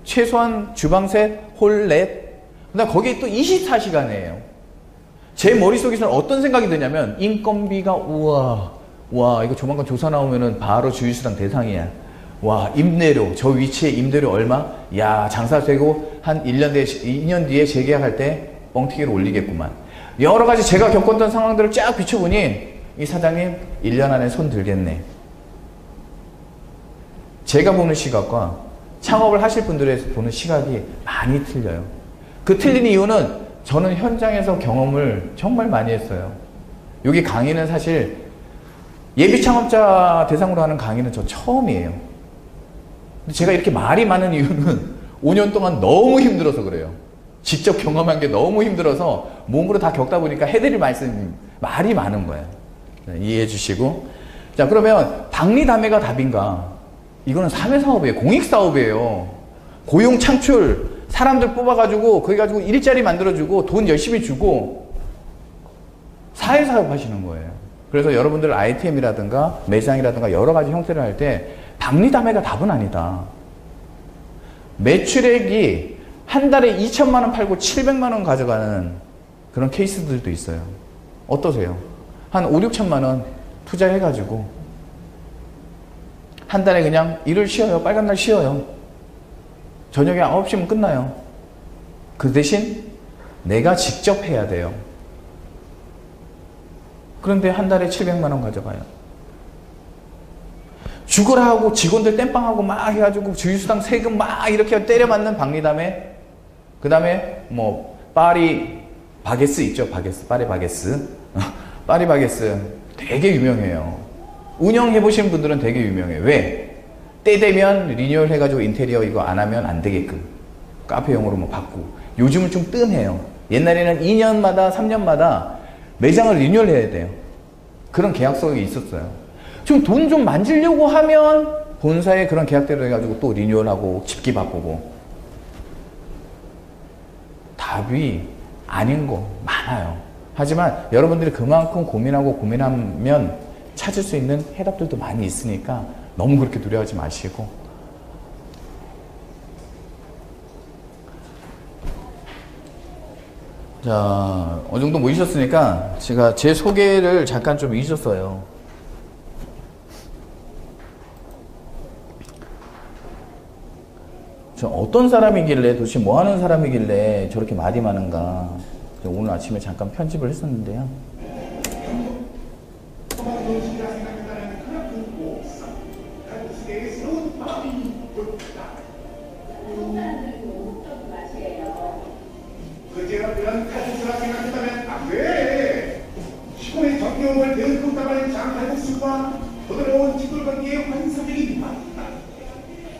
최소한 주방셋, 홀 넷. 그다음 거기에 또 24시간이에요. 제 머릿속에서는 어떤 생각이 드냐면 인건비가 와 이거 조만간 조사 나오면은 바로 주유수당 대상이야. 와, 임대료 저 위치에 임대료 얼마? 야, 장사 되고 한 2년 뒤에 재계약할 때 뻥튀기를 올리겠구만. 여러 가지 제가 겪었던 상황들을 쫙 비춰보니 이 사장님 1년 안에 손 들겠네. 제가 보는 시각과 창업을 하실 분들의 보는 시각이 많이 틀려요. 그 틀린 이유는 저는 현장에서 경험을 정말 많이 했어요. 여기 강의는 사실 예비 창업자 대상으로 하는 강의는 저 처음이에요. 근데 제가 이렇게 말이 많은 이유는 5년 동안 너무 힘들어서 그래요. 직접 경험한 게 너무 힘들어서 몸으로 다 겪다 보니까 해드릴 말이 많은 거예요. 이해해 주시고. 자, 그러면 박리담회가 답인가? 이거는 사회사업이에요. 공익사업이에요. 고용 창출, 사람들 뽑아가지고 거기 가지고 일자리 만들어주고 돈 열심히 주고 사회사업 하시는 거예요. 그래서 여러분들 ITM이라든가 매장이라든가 여러 가지 형태를 할 때 박리담회가 답은 아니다. 매출액이 한 달에 2천만 원 팔고 700만 원 가져가는 그런 케이스들도 있어요. 어떠세요? 한 5, 6천만 원 투자해가지고 한 달에 그냥 일을 쉬어요. 빨간 날 쉬어요. 저녁에 9시면 끝나요. 그 대신 내가 직접 해야 돼요. 그런데 한 달에 700만 원 가져가요. 죽으라 하고 직원들 땜빵하고 막 해가지고 주유수당 세금 막 이렇게 때려 맞는 박리담회. 그 다음에 뭐 파리 바게스 있죠. 바게스, 파리 바게스. 파리 바게스 되게 유명해요. 운영해 보신 분들은 되게 유명해요. 왜? 때 되면 리뉴얼 해가지고 인테리어 이거 안 하면 안 되게끔 카페용으로 뭐 바꾸고. 요즘은 좀 뜸해요. 옛날에는 2년마다 3년마다 매장을 리뉴얼 해야 돼요. 그런 계약서가 있었어요. 좀 돈 좀 만지려고 하면 본사에 그런 계약대로 해가지고 또 리뉴얼하고 집기 바꾸고. 답이 아닌 거 많아요. 하지만 여러분들이 그만큼 고민하고 고민하면 찾을 수 있는 해답들도 많이 있으니까 너무 그렇게 두려워하지 마시고. 자, 어느 정도 모이셨으니까 제가 제 소개를 잠깐 좀 잊었어요. 저 어떤 사람이길래, 도대체 뭐 하는 사람이길래 저렇게 말이 많은가. 오늘 아침에 잠깐 편집을 했었는데요. 그제가 그런 칼국수라 생각했다면 안 돼. 시골의 정경을 덜컥 담아낸 장칼국수와 부드러운 찌글거리의 환상적인 맛.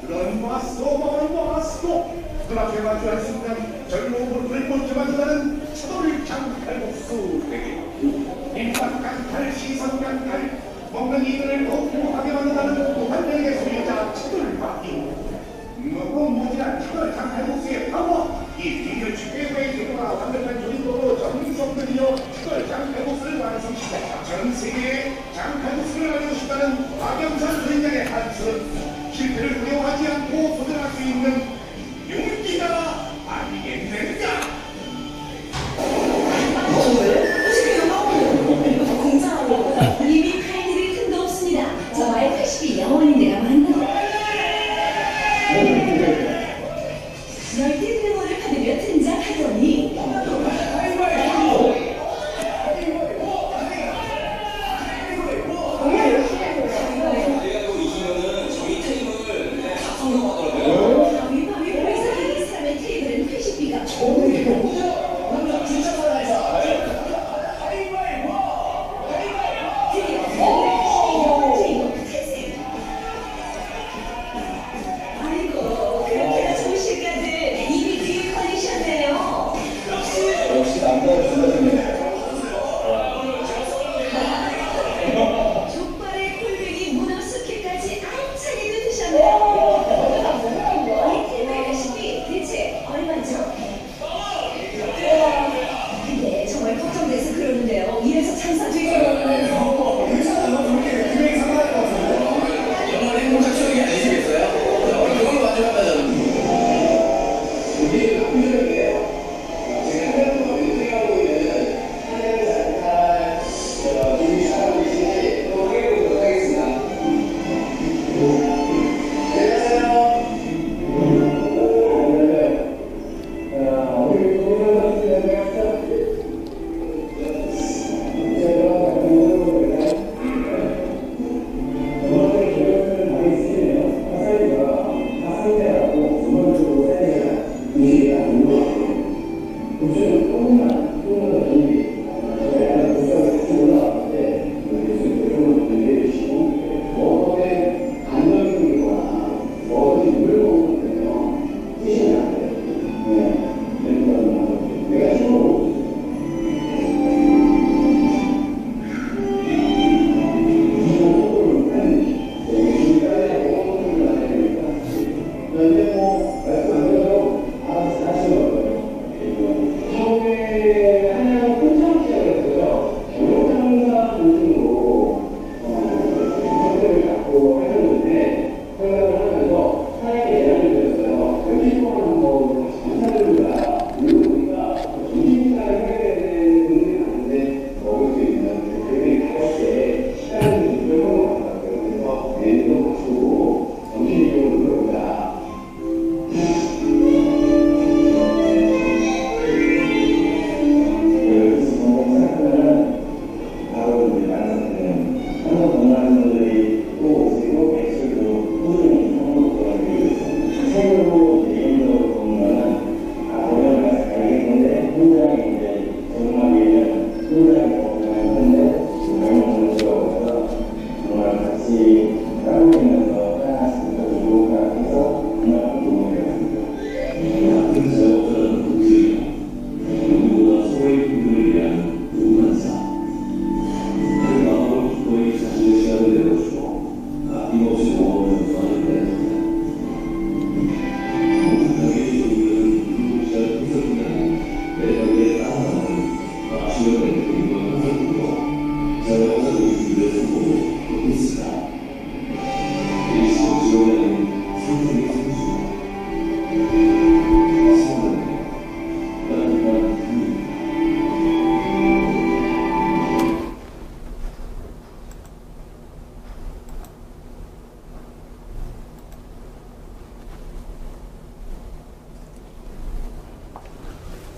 그런 맛도 먹을 맛도 눈앞에 마주한 순간 절로불을 못 잡아준다는 차돌 장칼국수 되게 입맛 강탈 시선 강탈 먹는 이들을 더욱 행복하게 만든다는 환경의 소유자 차돌박이 무궁무진한 차돌 장칼국수의 파워 이 비결 최고의 기도가 완벽한 조리도로 정성 들여 차돌 장칼국수를 완성시켜 전 세계에 장칼국수를 알리고 싶다는 박영선 선장의 한술 실패를 두려워하지 않고 도전할 수 있는 용기가 아니겠는가? 공정하고 이미 할 일이 틈도 없습니다. 저와의 80이 영원인데가 만나. 열띤 응원을 받으며 등장하더니 족발에 콜뱅이 문어 숙회까지 알차게 드셨네요.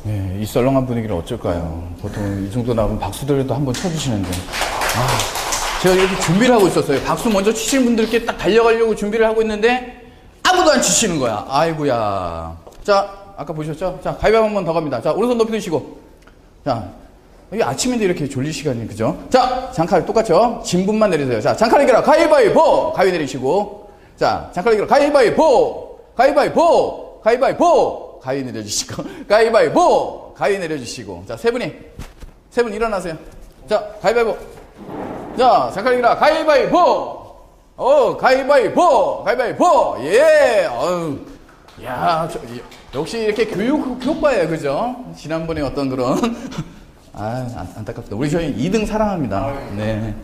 이 썰렁한 분위기를 어쩔까요? 보통 이 정도 나오면 박수들도 한번 쳐주시는데. 제가 이렇게 준비를 하고 있었어요. 박수 먼저 치시는 분들께 딱 달려가려고 준비를 하고 있는데 아무도 안 치시는 거야. 아이고야. 자, 아까 보셨죠? 자, 가위바위보 한 번 더 갑니다. 자, 오른손 높이 드시고. 자, 이게 아침인데 이렇게 졸릴 시간이, 그죠? 자, 장칼 똑같죠? 진분만 내리세요. 자, 장칼 이겨라. 가위바위보! 가위 내리시고. 자, 장칼 이겨라. 가위바위보! 가위바위보! 가위바위보! 가위 내려주시고. 가위바위보! 가위 내려주시고. 자, 세 분 일어나세요. 자, 가위바위보. 자, 장칼 이겨라. 가위바위보! 가위바위보! 가위바위보! 예! 어우. 야, 역시 이렇게 교육과예요, 그죠? 지난번에 어떤 그런. 안타깝다. 우리 저희 2등 사랑합니다. 네.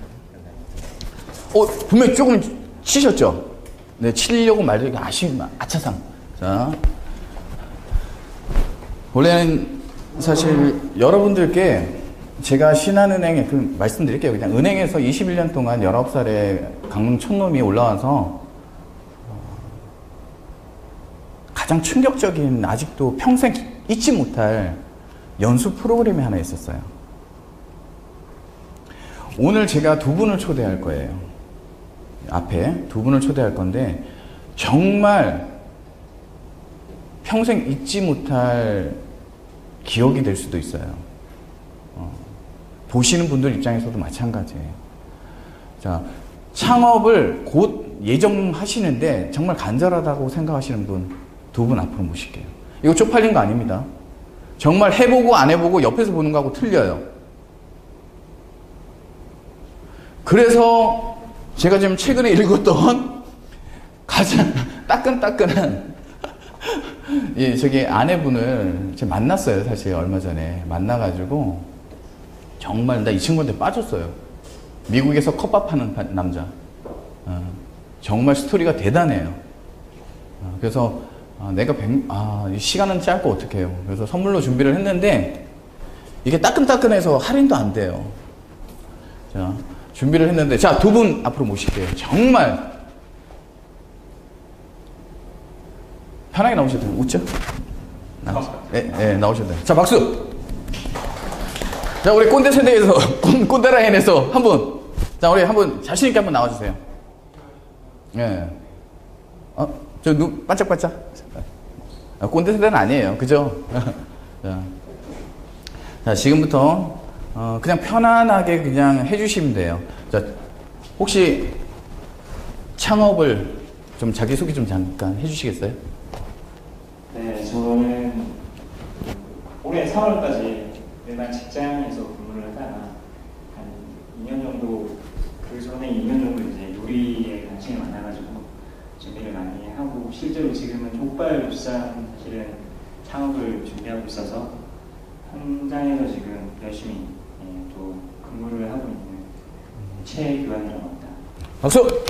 분명히 조금 치셨죠? 네, 치려고 말려고 아차상. 자. 원래는 사실 여러분들께 제가 신한은행에 말씀드릴게요. 그냥 은행에서 21년 동안 19살에 강릉 촌놈이 올라와서 가장 충격적인, 아직도 평생 잊지 못할 연수 프로그램이 하나 있었어요. 오늘 제가 두 분을 초대할 거예요. 앞에 두 분을 초대할 건데 정말 평생 잊지 못할 기억이 될 수도 있어요. 보시는 분들 입장에서도 마찬가지예요. 자, 창업을 곧 예정하시는데 정말 간절하다고 생각하시는 분 두 분 앞으로 모실게요. 이거 쪽팔린 거 아닙니다. 정말 해보고 안 해보고 옆에서 보는 거하고 틀려요. 그래서 제가 지금 최근에 읽었던 가장 따끈따끈한 저기 아내분을 제가 만났어요. 사실 얼마 전에 만나가지고 정말 나 이 친구한테 빠졌어요. 미국에서 컵밥 하는 남자. 정말 스토리가 대단해요. 그래서 내가 시간은 짧고 어떡해요. 그래서 선물로 준비를 했는데 이게 따끈따끈해서 할인도 안 돼요. 자, 준비를 했는데 자, 두 분 앞으로 모실게요. 정말 편하게 나오셔도 돼요. 웃죠? 나오셔도 돼요. 자, 박수! 자, 우리 꼰대 세대에서 꼰대 라인에서 한 분. 자, 우리 한 분 자신있게 한 분 나와주세요. 예. 저 눈 반짝반짝. 꼰대 세대는 아니에요. 그죠? 자, 지금부터 그냥 편안하게 그냥 해주시면 돼요. 자, 혹시 창업을 좀 자기소개 좀 잠깐 해주시겠어요? 네, 저는 올해 4월까지 일반 직장에서 근무를 하다가 한 2년 정도, 그 전에 2년 정도 이제 요리에 관심이 많아가지고 준비를 많이 하고, 실제로 지금은 족발 비싼 사실은 창업을 준비하고 있어서 현장에서 지금 열심히 또 근무를 하고 있는 최규환이라고 합니다. 박수!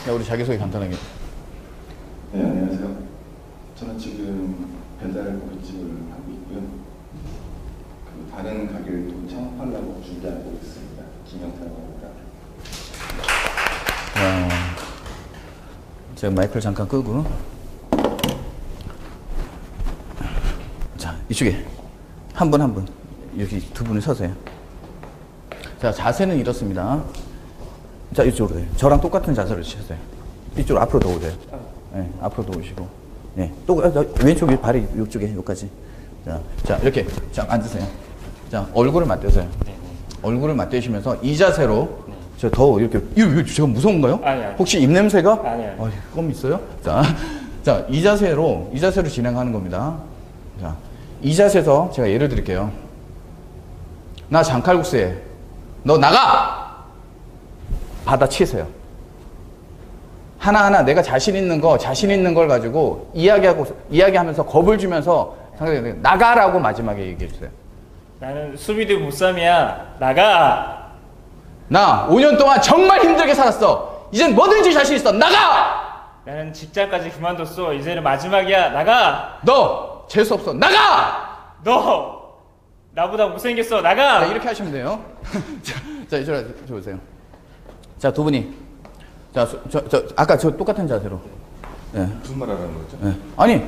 자, 우리 자기소개 간단하게. 네, 안녕하세요. 저는 지금 배달고깃집을 하고 있고요. 다른 가게를 또 창업하려고 준비하고 있습니다. 김영태라고 합니다. 제가 마이크를 잠깐 끄고. 자, 이쪽에 한 분 한 분, 여기 두 분이 서세요. 자, 자세는 이렇습니다. 자, 이쪽으로. 저랑 똑같은 자세로 치세요. 이쪽으로 앞으로 더 오세요. 네, 앞으로 더 오시고. 네, 또 왼쪽에 발이 이쪽에 여기까지. 자, 이렇게 자 앉으세요. 자, 얼굴을 맞대세요. 얼굴을 맞대시면서 이 자세로. 저 더 이렇게 이거 제가 무서운가요? 아니. 혹시 입 냄새가? 아니요. 껌 있어요? 자, 이 자세로 진행하는 겁니다. 자, 이 자세에서 제가 예를 드릴게요. 나 장칼국수에 너 나가! 받아치세요. 하나하나 내가 자신 있는 걸 가지고 이야기하면서 겁을 주면서 상대방에게 나가라고 마지막에 얘기해 주세요. 나는 수비드 보쌈이야. 나가! 나 5년 동안 정말 힘들게 살았어. 이젠 뭐든지 자신 있어. 나가! 나는 직장까지 그만뒀어. 이제는 마지막이야. 나가! 너 재수 없어. 나가! 너 나보다 못생겼어. 나가! 자, 이렇게 하시면 돼요. 자, 이쪽으로 오세요. 자, 두 분이. 자, 아까 저 똑같은 자세로. 네. 무슨 말 하라는 거죠? 네. 아니,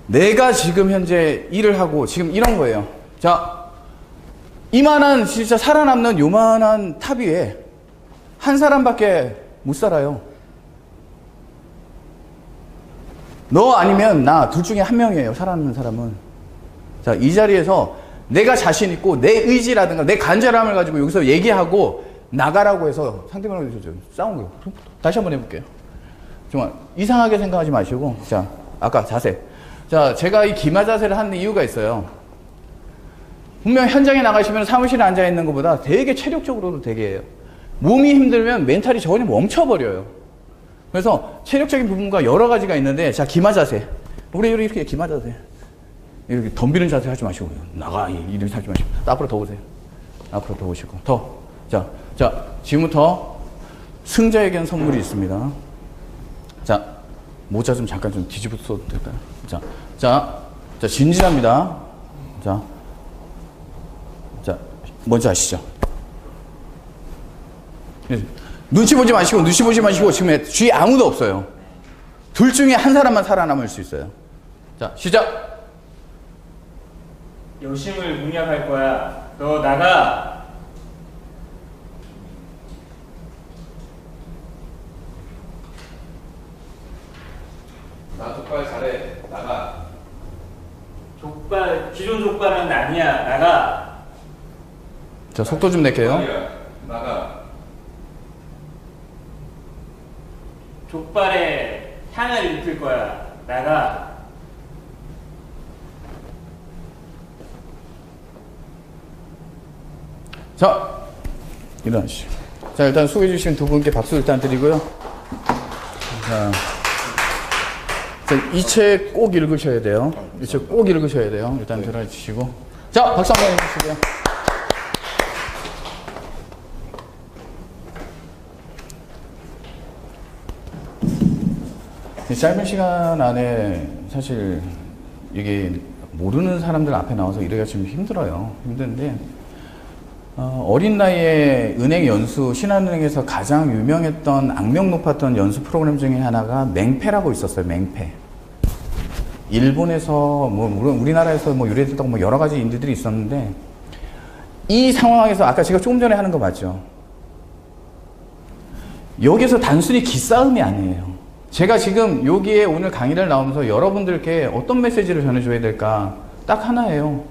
내가 지금 현재 일을 하고 지금 이런 거예요. 자, 이만한 진짜 살아남는 요만한 탑 위에 한 사람밖에 못 살아요. 너 아니면 나 둘 중에 한 명이에요. 살아남는 사람은. 자, 이 자리에서 내가 자신 있고 내 의지라든가 내 간절함을 가지고 여기서 얘기하고 나가라고 해서 상대방을 싸운 거예요. 다시 한번 해볼게요. 정말 이상하게 생각하지 마시고. 자, 아까 자세. 자, 제가 이 기마 자세를 하는 이유가 있어요. 분명 현장에 나가시면 사무실에 앉아 있는 것보다 되게 체력적으로도 되게 해요. 몸이 힘들면 멘탈이 전혀 멈춰버려요. 그래서 체력적인 부분과 여러 가지가 있는데, 자, 기마 자세. 우리 이렇게 기마 자세. 이렇게 덤비는 자세 하지 마시고, 나가, 이렇게 하지 마시고. 앞으로 더 오세요. 앞으로 더 오시고. 더. 자, 지금부터 승자에겐 선물이 있습니다. 자, 모자 좀 잠깐 좀 뒤집어 써도 될까요? 자, 진지합니다. 자, 뭔지 아시죠? 눈치 보지 마시고 지금 주위에 아무도 없어요. 둘 중에 한 사람만 살아남을 수 있어요. 자, 시작! 여심을 공략할 거야. 너 나가. 나 족발 잘해. 나가. 기존 족발은 아니야. 나가. 자, 속도 좀 낼게요. 나가. 족발에 향을 입힐 거야. 나가. 자, 일어나시죠. 자, 일단 소개해 주신 두 분께 박수 일단 드리고요. 자, 이 책 꼭 읽으셔야 돼요. 이 책 꼭 읽으셔야 돼요. 일단 들어 주시고. 자, 박수 한번 해주시고요. 짧은 시간 안에 사실 이게 모르는 사람들 앞에 나와서 이러기가 좀 힘들어요. 힘든데, 어린 나이에 은행 연수, 신한은행에서 가장 유명했던 악명 높았던 연수 프로그램 중에 하나가 맹패라고 있었어요. 맹패. 일본에서 물론 우리나라에서 유래됐다고 여러 가지 인들이 있었는데, 이 상황에서 아까 제가 조금 전에 하는 거 맞죠? 여기서 단순히 기싸움이 아니에요. 제가 지금 여기에 오늘 강의를 나오면서 여러분들께 어떤 메시지를 전해줘야 될까? 딱 하나예요.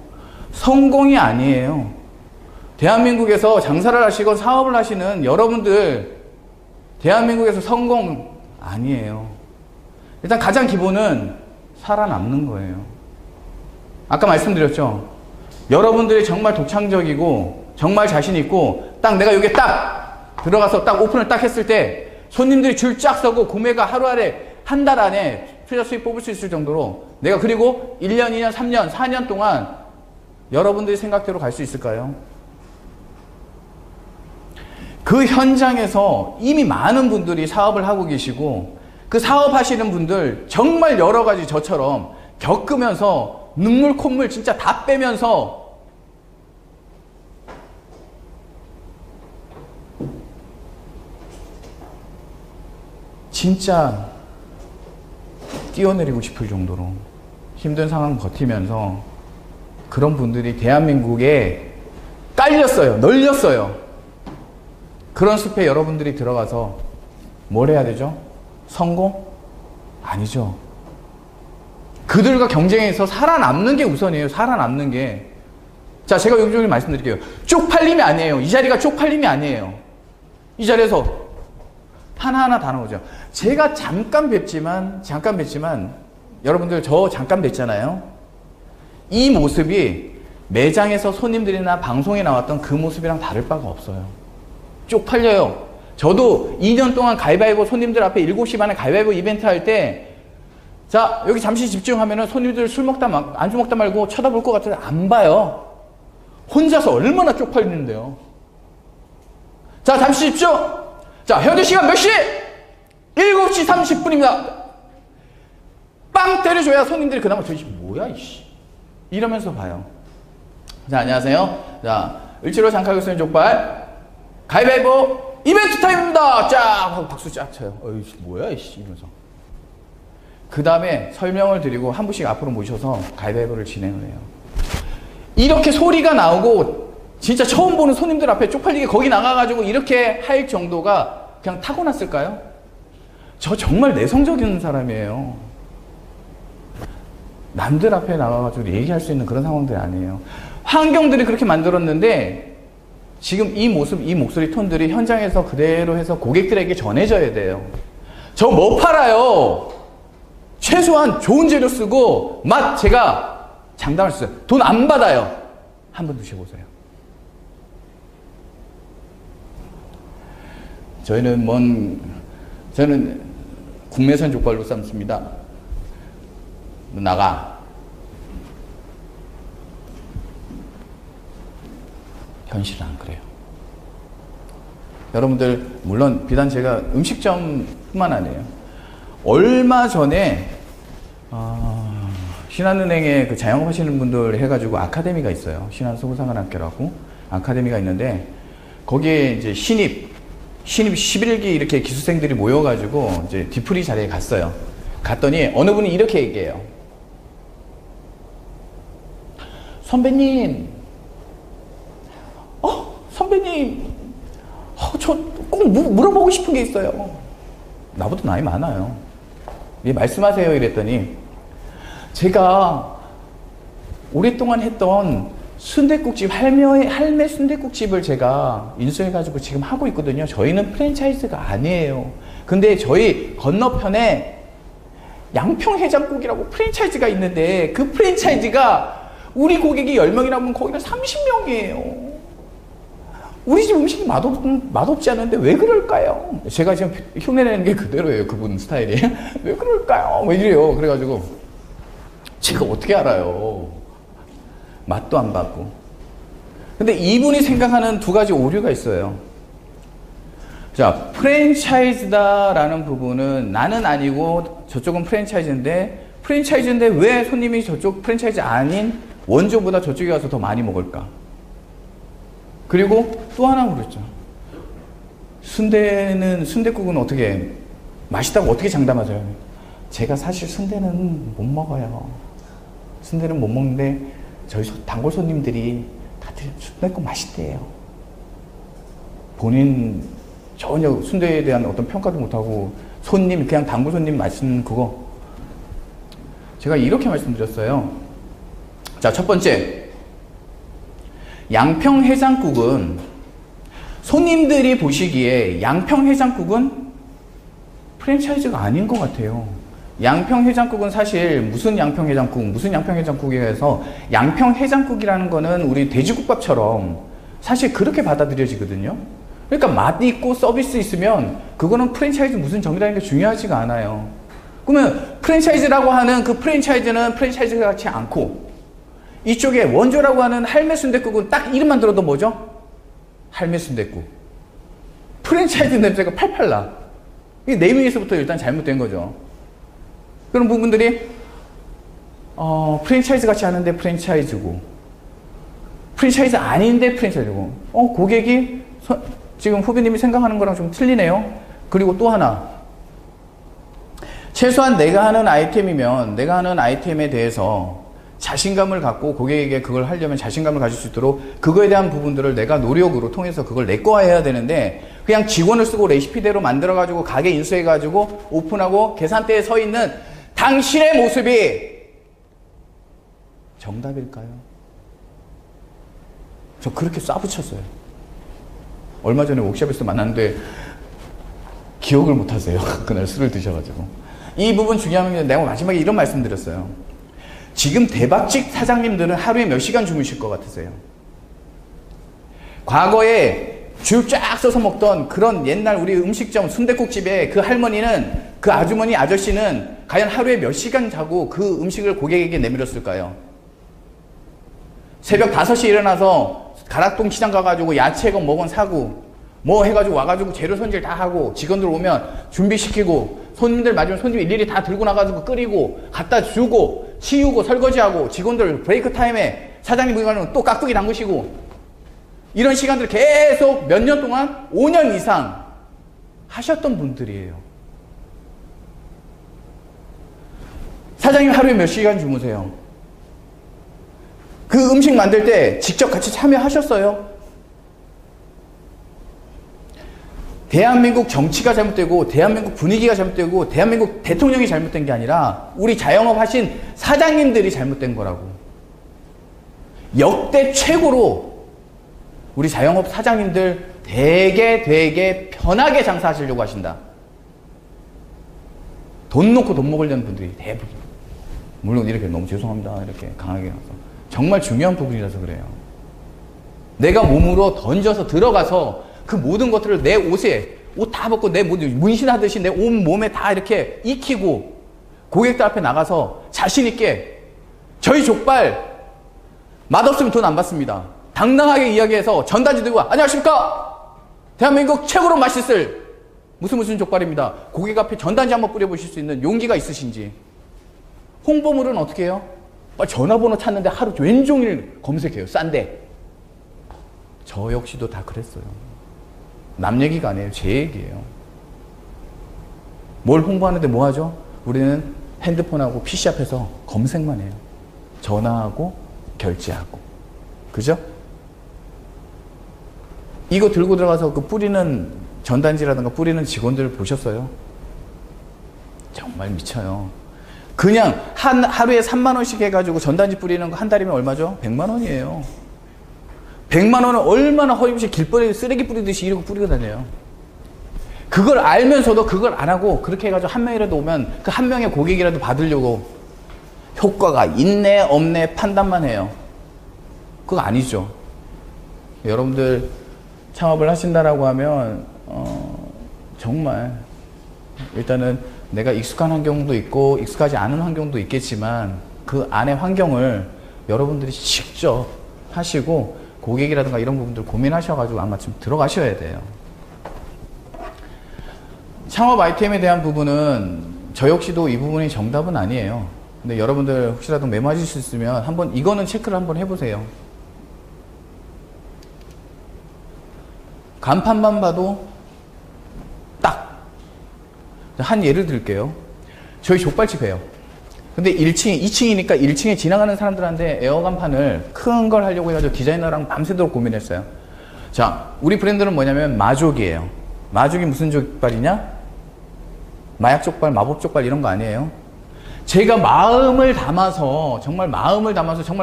성공이 아니에요. 대한민국에서 장사를 하시고 사업을 하시는 여러분들, 대한민국에서 성공 아니에요. 일단 가장 기본은 살아남는 거예요. 아까 말씀드렸죠? 여러분들이 정말 독창적이고 정말 자신 있고 딱 내가 여기에 딱 들어가서 딱 오픈을 딱 했을 때 손님들이 줄 쫙 서고 구매가 하루 안에 한 달 안에 투자 수익 뽑을 수 있을 정도로 내가 그리고 1년, 2년, 3년, 4년 동안 여러분들이 생각대로 갈 수 있을까요? 그 현장에서 이미 많은 분들이 사업을 하고 계시고 그 사업하시는 분들 정말 여러 가지 저처럼 겪으면서 눈물 콧물 진짜 다 빼면서 진짜 뛰어내리고 싶을 정도로 힘든 상황 버티면서 그런 분들이 대한민국에 깔렸어요. 널렸어요. 그런 숲에 여러분들이 들어가서 뭘 해야 되죠? 성공? 아니죠. 그들과 경쟁해서 살아남는 게 우선이에요. 살아남는 게. 자, 제가 여기저기 말씀드릴게요. 쪽팔림이 아니에요. 이 자리가 쪽팔림이 아니에요. 이 자리에서 하나하나 다 나오죠. 제가 잠깐 뵙지만 여러분들 저 잠깐 뵀잖아요. 이 모습이 매장에서 손님들이나 방송에 나왔던 그 모습이랑 다를 바가 없어요. 쪽팔려요. 저도 2년 동안 가위바위보 손님들 앞에 7시 반에 가위바위보 이벤트 할 때, 자, 여기 잠시 집중하면은 손님들 술 먹다, 안주 먹다 말고 쳐다볼 것 같아서 안 봐요. 혼자서 얼마나 쪽팔리는데요. 자, 잠시 집중! 자, 현재 시간 몇 시? 7시 30분입니다. 빵 때려줘야 손님들이 그나마 저기 뭐야, 이씨. 이러면서 봐요. 자, 안녕하세요. 자, 을지로 장칼 교수님 족발. 가위바위보 이벤트 타임입니다. 쫙 하고 박수 쫙 쳐요. 어이 뭐야 이씨 이러면서 그 다음에 설명을 드리고 한 분씩 앞으로 모셔서 가위바위보를 진행을 해요. 이렇게 소리가 나오고 진짜 처음 보는 손님들 앞에 쪽팔리게 거기 나가가지고 이렇게 할 정도가 그냥 타고났을까요? 저 정말 내성적인 사람이에요. 남들 앞에 나가가지고 얘기할 수 있는 그런 상황들이 아니에요. 환경들이 그렇게 만들었는데 지금 이 모습, 이 목소리 톤들이 현장에서 그대로 해서 고객들에게 전해져야 돼요. 저 뭐 팔아요? 최소한 좋은 재료 쓰고 맛 제가 장담할 수 있어요. 돈 안 받아요. 한번 드셔보세요. 저는 국내산 족발로 삶습니다. 너 나가. 현실은 안 그래요. 여러분들 물론 비단 제가 음식점뿐만 아니에요. 얼마 전에 신한은행에 그 자영업하시는 분들 해가지고 아카데미가 있어요. 신한소상관학교라고 아카데미가 있는데 거기에 이제 신입 11기 이렇게 기수생들이 모여가지고 이제 뒤풀이 자리에 갔어요. 갔더니 어느 분이 이렇게 얘기해요. 선배님, 저 꼭 물어보고 싶은 게 있어요. 나보다 나이 많아요. 예, 말씀하세요. 이랬더니 제가 오랫동안 했던 순댓국집 할매 순댓국집을 제가 인수해가지고 지금 하고 있거든요. 저희는 프랜차이즈가 아니에요. 근데 저희 건너편에 양평해장국이라고 프랜차이즈가 있는데 그 프랜차이즈가 우리 고객이 10명이라면 거기는 30명이에요. 우리 집 음식이 맛없지 않은데 왜 그럴까요? 제가 지금 흉내내는 게 그대로예요. 그분 스타일이. 왜 그럴까요? 뭐 이래요. 그래가지고 제가 어떻게 알아요? 맛도 안 받고. 근데 이분이 생각하는 두 가지 오류가 있어요. 자, 프랜차이즈다라는 부분은 나는 아니고 저쪽은 프랜차이즈인데 왜 손님이 저쪽 프랜차이즈 아닌 원조보다 저쪽에 가서 더 많이 먹을까? 그리고 또 하나 그랬죠. 순댓국은 어떻게 맛있다고 어떻게 장담하세요? 제가 사실 순대는 못 먹어요. 순대는 못 먹는데 저희 단골 손님들이 다들 순댓국 맛있대요. 본인 전혀 순대에 대한 어떤 평가도 못하고 손님 그냥 단골 손님 맛있는 그거. 제가 이렇게 말씀드렸어요. 자, 첫 번째, 양평해장국은 손님들이 보시기에 양평해장국은 프랜차이즈가 아닌 것 같아요. 양평해장국은 사실 무슨 양평해장국에 해서 양평해장국이라는 거는 우리 돼지국밥처럼 사실 그렇게 받아들여지거든요. 그러니까 맛 있고 서비스 있으면 그거는 프랜차이즈 무슨 정의라는 게 중요하지가 않아요. 그러면 프랜차이즈라고 하는 그 프랜차이즈는 프랜차이즈 같지 않고 이쪽에 원조라고 하는 할매 순댓국은 딱 이름만 들어도 뭐죠? 할매 순댓국. 프랜차이즈 냄새가 팔팔 나. 이게 네이밍에서부터 일단 잘못된 거죠. 그런 부분들이 프랜차이즈 같지 않은데 프랜차이즈고 프랜차이즈 아닌데 프랜차이즈고 고객이 지금 후배님이 생각하는 거랑 좀 틀리네요. 그리고 또 하나, 최소한 내가 하는 아이템이면 내가 하는 아이템에 대해서 자신감을 갖고 고객에게 그걸 하려면 자신감을 가질 수 있도록 그거에 대한 부분들을 내가 노력으로 통해서 그걸 내꺼화해야 되는데 그냥 직원을 쓰고 레시피대로 만들어가지고 가게 인수해가지고 오픈하고 계산대에 서 있는 당신의 모습이 정답일까요? 저 그렇게 쏴붙였어요. 얼마 전에 웍샵에서 만났는데 기억을 못 하세요. 그날 술을 드셔가지고. 이 부분 중요한 게 내가 마지막에 이런 말씀 드렸어요. 지금 대박집 사장님들은 하루에 몇 시간 주무실 것 같으세요? 과거에 줄 쫙 써서 먹던 그런 옛날 우리 음식점 순댓국집에 그 할머니는, 그 아주머니 아저씨는 과연 하루에 몇 시간 자고 그 음식을 고객에게 내밀었을까요? 새벽 5시에 일어나서 가락동 시장 가가지고 야채건 뭐건 사고 뭐 해가지고 와가지고 재료 손질 다 하고 직원들 오면 준비시키고 손님들 맞으면 손님 일일이 다 들고 나가지고 끓이고 갖다 주고 치우고 설거지하고 직원들 브레이크 타임에 사장님 의견은 또 깍두기 담그시고 이런 시간들 계속 몇 년 동안 5년 이상 하셨던 분들이에요. 사장님 하루에 몇 시간 주무세요? 그 음식 만들 때 직접 같이 참여하셨어요? 대한민국 정치가 잘못되고 대한민국 분위기가 잘못되고 대한민국 대통령이 잘못된 게 아니라 우리 자영업 하신 사장님들이 잘못된 거라고. 역대 최고로 우리 자영업 사장님들 되게 편하게 장사하시려고 하신다. 돈 놓고 돈 먹으려는 분들이 대부분. 물론 이렇게 너무 죄송합니다. 이렇게 강하게 나서. 정말 중요한 부분이라서 그래요. 내가 몸으로 던져서 들어가서 그 모든 것들을 내 옷에, 옷 다 벗고 내 모든 문신하듯이 내 온 몸에 다 이렇게 익히고 고객들 앞에 나가서 자신있게 저희 족발 맛없으면 돈 안 받습니다. 당당하게 이야기해서 전단지 들고 안녕하십니까? 대한민국 최고로 맛있을 무슨 족발입니다. 고객 앞에 전단지 한번 뿌려보실 수 있는 용기가 있으신지. 홍보물은 어떻게 해요? 전화번호 찾는데 하루 왼종일 검색해요. 싼데. 저 역시도 다 그랬어요. 남 얘기가 아니에요. 제 얘기예요. 뭘 홍보하는데 뭐 하죠? 우리는 핸드폰하고 PC 앞에서 검색만 해요. 전화하고 결제하고. 그죠? 이거 들고 들어가서 그 뿌리는 전단지라든가 뿌리는 직원들 보셨어요? 정말 미쳐요. 그냥 하루에 3만 원씩 해가지고 전단지 뿌리는 거 한 달이면 얼마죠? 100만 원이에요. 100만 원은 얼마나 허위없이 길거리에 쓰레기 뿌리듯이 이러고 뿌리고 다녀요. 그걸 알면서도 그걸 안 하고 그렇게 해가지고 한 명이라도 오면 그 한 명의 고객이라도 받으려고 효과가 있네 없네 판단만 해요. 그거 아니죠. 여러분들 창업을 하신다라고 하면 정말 일단은 내가 익숙한 환경도 있고 익숙하지 않은 환경도 있겠지만 그 안의 환경을 여러분들이 직접 하시고 고객이라든가 이런 부분들 고민하셔가지고 아마 좀 들어가셔야 돼요. 창업 아이템에 대한 부분은 저 역시도 이 부분이 정답은 아니에요. 근데 여러분들 혹시라도 메모하실 수 있으면 한번 이거는 체크를 한번 해보세요. 간판만 봐도 딱 한 예를 들게요. 저희 족발집이에요. 근데 1층, 2층이니까 1층에 지나가는 사람들한테 에어 간판을 큰 걸 하려고 해가지고 디자이너랑 밤새도록 고민했어요. 자, 우리 브랜드는 뭐냐면 마족이에요. 마족이 무슨 족발이냐? 마약 족발, 마법 족발 이런 거 아니에요. 제가 마음을 담아서 정말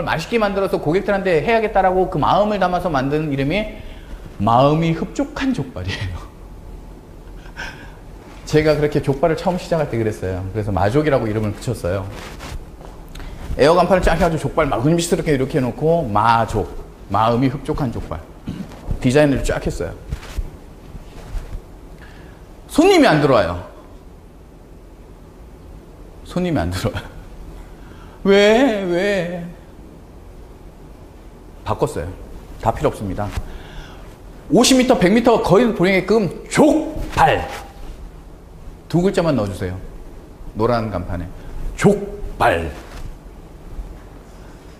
맛있게 만들어서 고객들한테 해야겠다라고 그 마음을 담아서 만든 이름이 마음이 흡족한 족발이에요. 제가 그렇게 족발을 처음 시작할 때 그랬어요. 그래서 마족이라고 이름을 붙였어요. 에어 간판을 쫙 해가지고 족발 막 흥미스럽게 이렇게 해놓고 마족, 마음이 흡족한 족발 디자인을 쫙 했어요. 손님이 안 들어와요. 손님이 안 들어와요. 왜? 바꿨어요. 다 필요 없습니다. 50m, 100m 거리를 보내게끔 족발 두 글자만 넣어주세요. 노란 간판에 족발.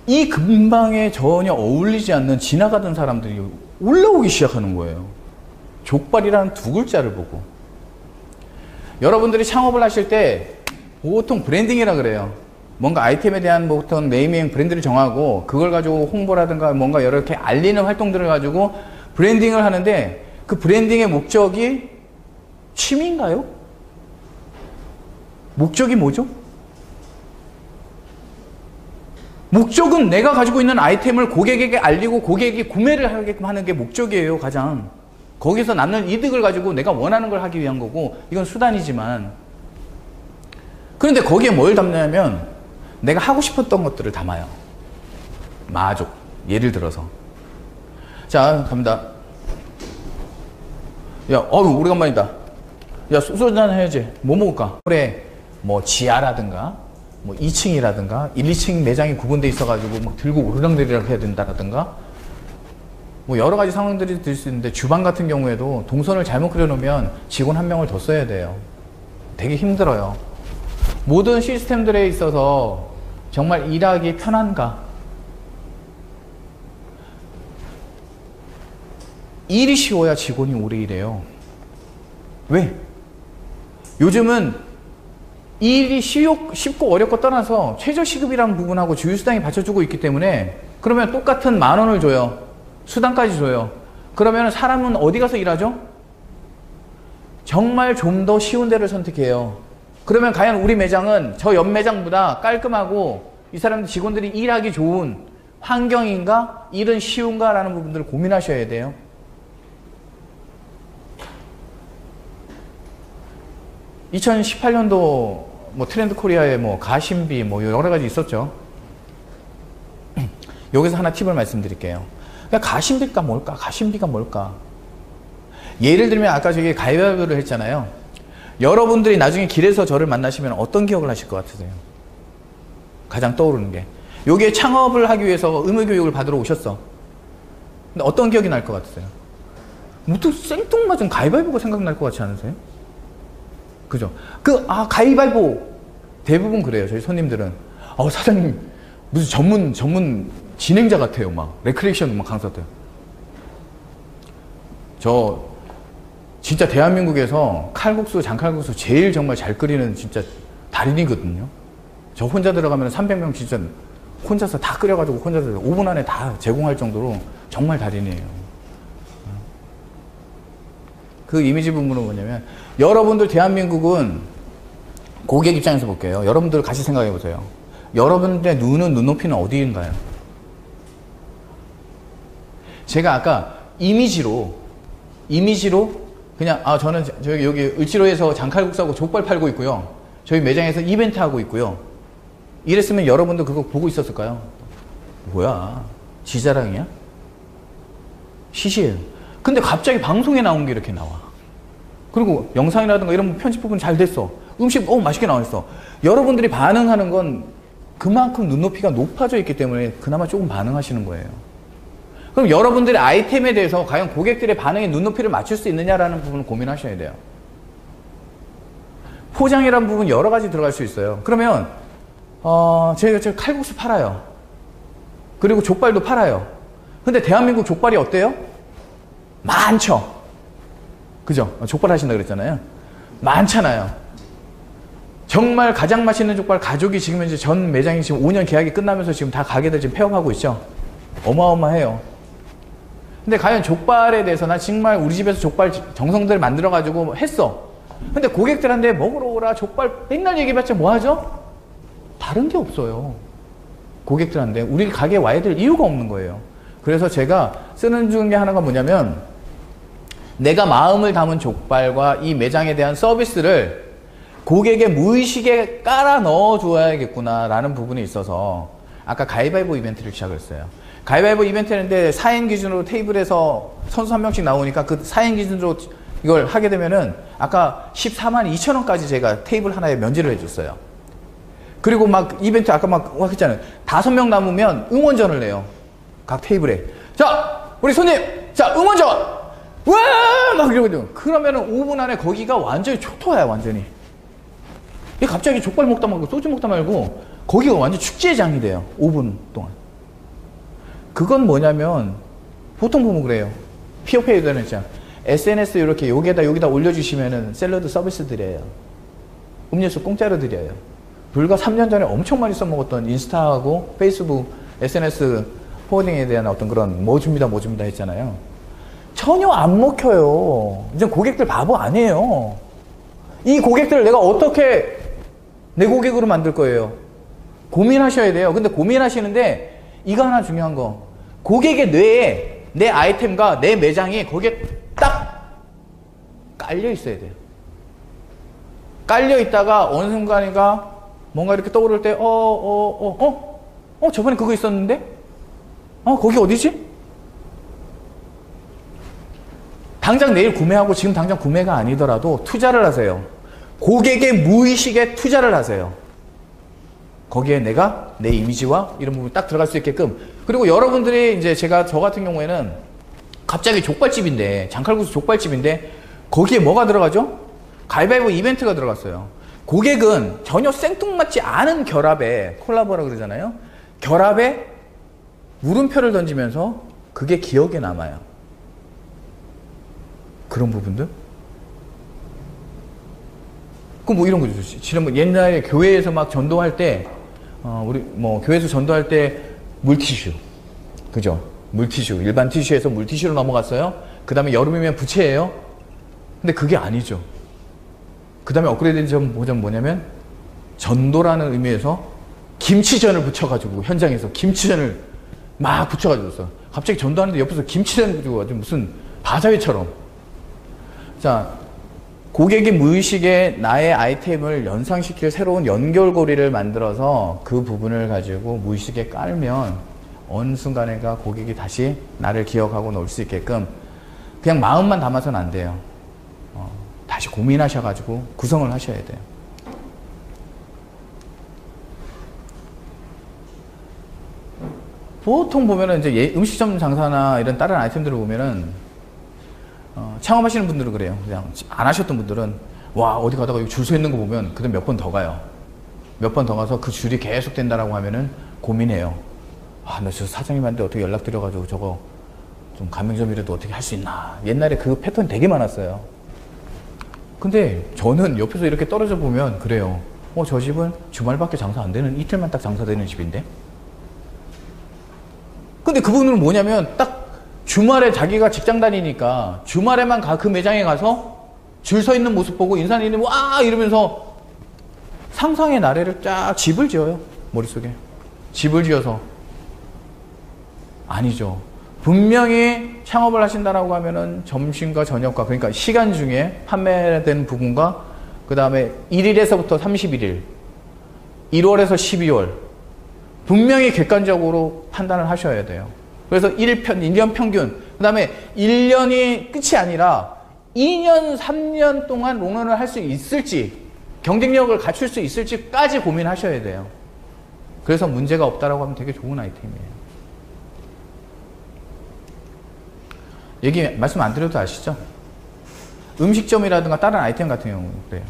이 근방에 전혀 어울리지 않는 지나가던 사람들이 올라오기 시작하는 거예요. 족발이라는 두 글자를 보고. 여러분들이 창업을 하실 때 보통 브랜딩이라 그래요. 뭔가 아이템에 대한 보통 네이밍 브랜드를 정하고 그걸 가지고 홍보라든가 뭔가 여러 개 알리는 활동들을 가지고 브랜딩을 하는데 그 브랜딩의 목적이 취미인가요? 목적이 뭐죠? 목적은 내가 가지고 있는 아이템을 고객에게 알리고 고객이 구매를 하게끔 하는 게 목적이에요, 가장. 거기서 남는 이득을 가지고 내가 원하는 걸 하기 위한 거고, 이건 수단이지만. 그런데 거기에 뭘 담냐면, 내가 하고 싶었던 것들을 담아요. 마족. 예를 들어서. 자, 갑니다. 야, 오래간만이다. 야, 소주 한잔 해야지. 뭐 먹을까? 그래. 뭐 지하라든가 뭐 2층이라든가 1, 2층 매장이 구분돼 있어가지고 막 들고 오르락내리락 해야 된다라든가 뭐 여러 가지 상황들이 들 수 있는데 주방 같은 경우에도 동선을 잘못 그려놓으면 직원 한 명을 더 써야 돼요. 되게 힘들어요. 모든 시스템들에 있어서 정말 일하기 편한가? 일이 쉬워야 직원이 오래 일해요. 왜? 요즘은 이 일이 쉽고 어렵고 떠나서 최저시급이라는 부분하고 주휴수당이 받쳐주고 있기 때문에 그러면 똑같은 10,000원을 줘요. 수당까지 줘요. 그러면 사람은 어디 가서 일하죠? 정말 좀 더 쉬운 데를 선택해요. 그러면 과연 우리 매장은 저 옆 매장보다 깔끔하고 이 사람들 직원들이 일하기 좋은 환경인가? 일은 쉬운가? 라는 부분들을 고민하셔야 돼요. (2018년도) 뭐 트렌드 코리아에 뭐 가심비 뭐 여러 가지 있었죠. 여기서 하나 팁을 말씀드릴게요. 그러니까 가심비가 뭘까? 가심비가 뭘까? 예를 들면 아까 저기 가위바위보를 했잖아요. 여러분들이 나중에 길에서 저를 만나시면 어떤 기억을 하실 것 같으세요? 가장 떠오르는 게. 여기에 창업을 하기 위해서 의무교육을 받으러 오셨어. 근데 어떤 기억이 날 것 같으세요? 무튼 생뚱맞은 가위바위보가 생각날 것 같지 않으세요? 그죠? 가위바위보. 대부분 그래요. 저희 손님들은. 사장님, 무슨 전문 진행자 같아요. 막, 레크레이션 막 강사 때요. 저, 진짜 대한민국에서 칼국수, 장칼국수 제일 정말 잘 끓이는 진짜 달인이거든요. 저 혼자 들어가면 300명 진짜 혼자서 다 끓여가지고 혼자서 5분 안에 다 제공할 정도로 정말 달인이에요. 그 이미지 부분은 뭐냐면, 여러분들 대한민국은 고객 입장에서 볼게요. 여러분들 같이 생각해 보세요. 여러분들의 눈높이는 어디인가요? 제가 아까 이미지로 그냥 저는 저기 여기 을지로에서 장칼국수하고 족발 팔고 있고요. 저희 매장에서 이벤트 하고 있고요. 이랬으면 여러분들 그거 보고 있었을까요? 뭐야? 지 자랑이야? 시시해요. 근데 갑자기 방송에 나온 게 이렇게 나와. 그리고 영상이라든가 이런 편집 부분 잘 됐어. 음식 맛있게 나와있어. 여러분들이 반응하는 건 그만큼 눈높이가 높아져 있기 때문에 그나마 조금 반응하시는 거예요. 그럼 여러분들의 아이템에 대해서 과연 고객들의 반응에 눈높이를 맞출 수 있느냐라는 부분을 고민하셔야 돼요. 포장이라는 부분 여러 가지 들어갈 수 있어요. 그러면 제가 칼국수 팔아요. 그리고 족발도 팔아요. 근데 대한민국 족발이 어때요? 많죠. 그죠? 족발 하신다 그랬잖아요. 많잖아요. 정말 가장 맛있는 족발 가족이 지금 이제 전 매장이 지금 5년 계약이 끝나면서 지금 다 가게들 지금 폐업하고 있죠. 어마어마해요. 근데 과연 족발에 대해서 나 정말 우리 집에서 족발 정성들 만들어 가지고 했어. 근데 고객들한테 먹으러 오라 족발 맨날 얘기해봤자 뭐 하죠? 다른 게 없어요. 고객들한테 우리 가게에 와야 될 이유가 없는 거예요. 그래서 제가 쓰는 중에 하나가 뭐냐면, 내가 마음을 담은 족발과 이 매장에 대한 서비스를 고객의 무의식에 깔아 넣어 줘야겠구나 라는 부분이 있어서 아까 가위바위보 이벤트를 시작을 했어요. 가위바위보 이벤트였는데 4인 기준으로 테이블에서 선수 한 명씩 나오니까 그 4인 기준으로 이걸 하게 되면은 아까 142,000원까지 제가 테이블 하나에 면제를 해줬어요. 그리고 막 이벤트 아까 막 했잖아요. 5명 남으면 응원전을 내요. 각 테이블에. 자, 우리 손님! 자, 응원전! 와! 막 이러거든요. 그러면은 5분 안에 거기가 완전히 초토화야, 완전히. 갑자기 족발 먹다 말고 소주 먹다 말고 거기가 완전 축제장이 돼요. 5분 동안. 그건 뭐냐면 보통 보면 그래요. 피어페이 되는 장. SNS 이렇게 여기다 올려주시면은 샐러드 서비스 드려요. 음료수 공짜로 드려요. 불과 3년 전에 엄청 많이 써먹었던 인스타하고 페이스북, SNS 포워딩에 대한 어떤 그런 뭐 줍니다 했잖아요. 전혀 안 먹혀요. 이제 고객들 바보 아니에요. 이 고객들을 내가 어떻게 내 고객으로 만들 거예요? 고민하셔야 돼요. 근데 고민하시는데 이거 하나 중요한 거. 고객의 뇌에 내 아이템과 내 매장이 거기에 딱 깔려 있어야 돼요. 깔려 있다가 어느 순간인가 뭔가 이렇게 떠오를 때 저번에 그거 있었는데? 거기 어디지? 당장 내일 구매하고 지금 당장 구매가 아니더라도 투자를 하세요. 고객의 무의식에 투자를 하세요. 거기에 내가 내 이미지와 이런 부분이 딱 들어갈 수 있게끔. 그리고 여러분들이 이제 저 같은 경우에는 갑자기 족발집인데, 장칼국수 족발집인데 거기에 뭐가 들어가죠? 가위바위보 이벤트가 들어갔어요. 고객은 전혀 생뚱맞지 않은 결합에, 콜라보라 그러잖아요. 결합에 물음표를 던지면서 그게 기억에 남아요. 그런 부분들? 그 뭐 이런 거죠. 지난번 옛날에 교회에서 막 전도할 때, 우리 뭐 교회에서 전도할 때 물티슈. 그죠? 물티슈. 일반 티슈에서 물티슈로 넘어갔어요. 그 다음에 여름이면 부채예요. 근데 그게 아니죠. 그 다음에 업그레이드 된 점은 뭐냐면 전도라는 의미에서 김치전을 붙여가지고 현장에서 김치전을 막 붙여가지고 있어. 갑자기 전도하는데 옆에서 김치전을 붙이고 아주 무슨 바자회처럼. 자, 고객이 무의식에 나의 아이템을 연상시킬 새로운 연결고리를 만들어서 그 부분을 가지고 무의식에 깔면 어느 순간에가 고객이 다시 나를 기억하고 놀 수 있게끔 그냥 마음만 담아서는 안 돼요. 다시 고민하셔가지고 구성을 하셔야 돼요. 보통 보면은 이제 음식점 장사나 이런 다른 아이템들을 보면은 창업하시는 분들은 그래요. 그냥 안 하셨던 분들은 와 어디 가다가 줄 서 있는 거 보면 그다음 몇 번 더 가요. 몇 번 더 가서 그 줄이 계속 된다라고 하면은 고민해요. 아, 나 저 사장님한테 어떻게 연락드려가지고 저거 좀 가맹점이라도 어떻게 할 수 있나. 옛날에 그 패턴이 되게 많았어요. 근데 저는 옆에서 이렇게 떨어져 보면 그래요. 저 집은 주말밖에 장사 안 되는, 이틀만 딱 장사되는 집인데? 근데 그분은 뭐냐면 딱 주말에 자기가 직장 다니니까 주말에만 그 매장에 가서 줄 서 있는 모습 보고 인사님이 와 이러면서 상상의 나래를 쫙 집을 지어요. 머릿속에. 집을 지어서. 아니죠. 분명히 창업을 하신다라고 하면은 점심과 저녁과 그러니까 시간 중에 판매된 부분과 그 다음에 1일에서부터 31일 1월에서 12월 분명히 객관적으로 판단을 하셔야 돼요. 그래서 1년 평균 그 다음에 1년이 끝이 아니라 2년 3년 동안 롱런을 할 수 있을지 경쟁력을 갖출 수 있을지까지 고민하셔야 돼요. 그래서 문제가 없다라고 하면 되게 좋은 아이템이에요. 얘기 말씀 안 드려도 아시죠? 음식점이라든가 다른 아이템 같은 경우는 그래요.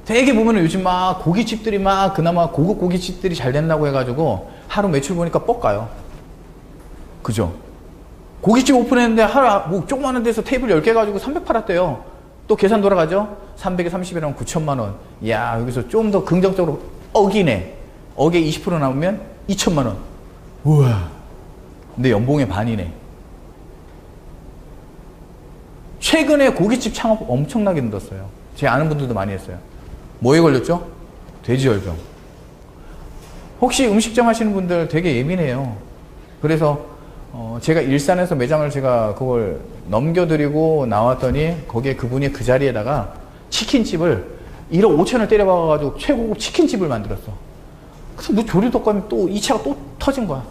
되게 보면은 요즘 막 고깃집들이 막 그나마 고급 고깃집들이 잘 된다고 해가지고 하루 매출 보니까 뻑가요. 그죠? 고깃집 오픈했는데 하루 뭐 조그마한 데서 테이블 10개 가지고 300 팔았대요. 또 계산 돌아가죠? 300에 30이라면 9천만 원. 이야, 여기서 좀 더 긍정적으로 억이네. 억에 20% 남으면 2천만 원. 우와. 내 연봉의 반이네. 최근에 고깃집 창업 엄청나게 늘었어요. 제 아는 분들도 많이 했어요. 뭐에 걸렸죠? 돼지열병. 혹시 음식점 하시는 분들 되게 예민해요. 그래서 제가 일산에서 매장을 제가 그걸 넘겨드리고 나왔더니 거기에 그분이 그 자리에다가 치킨집을 1억 5천을 때려박아가지고 최고급 치킨집을 만들었어. 그래서 너 조리도 가면 또 2차가 또 터진 거야.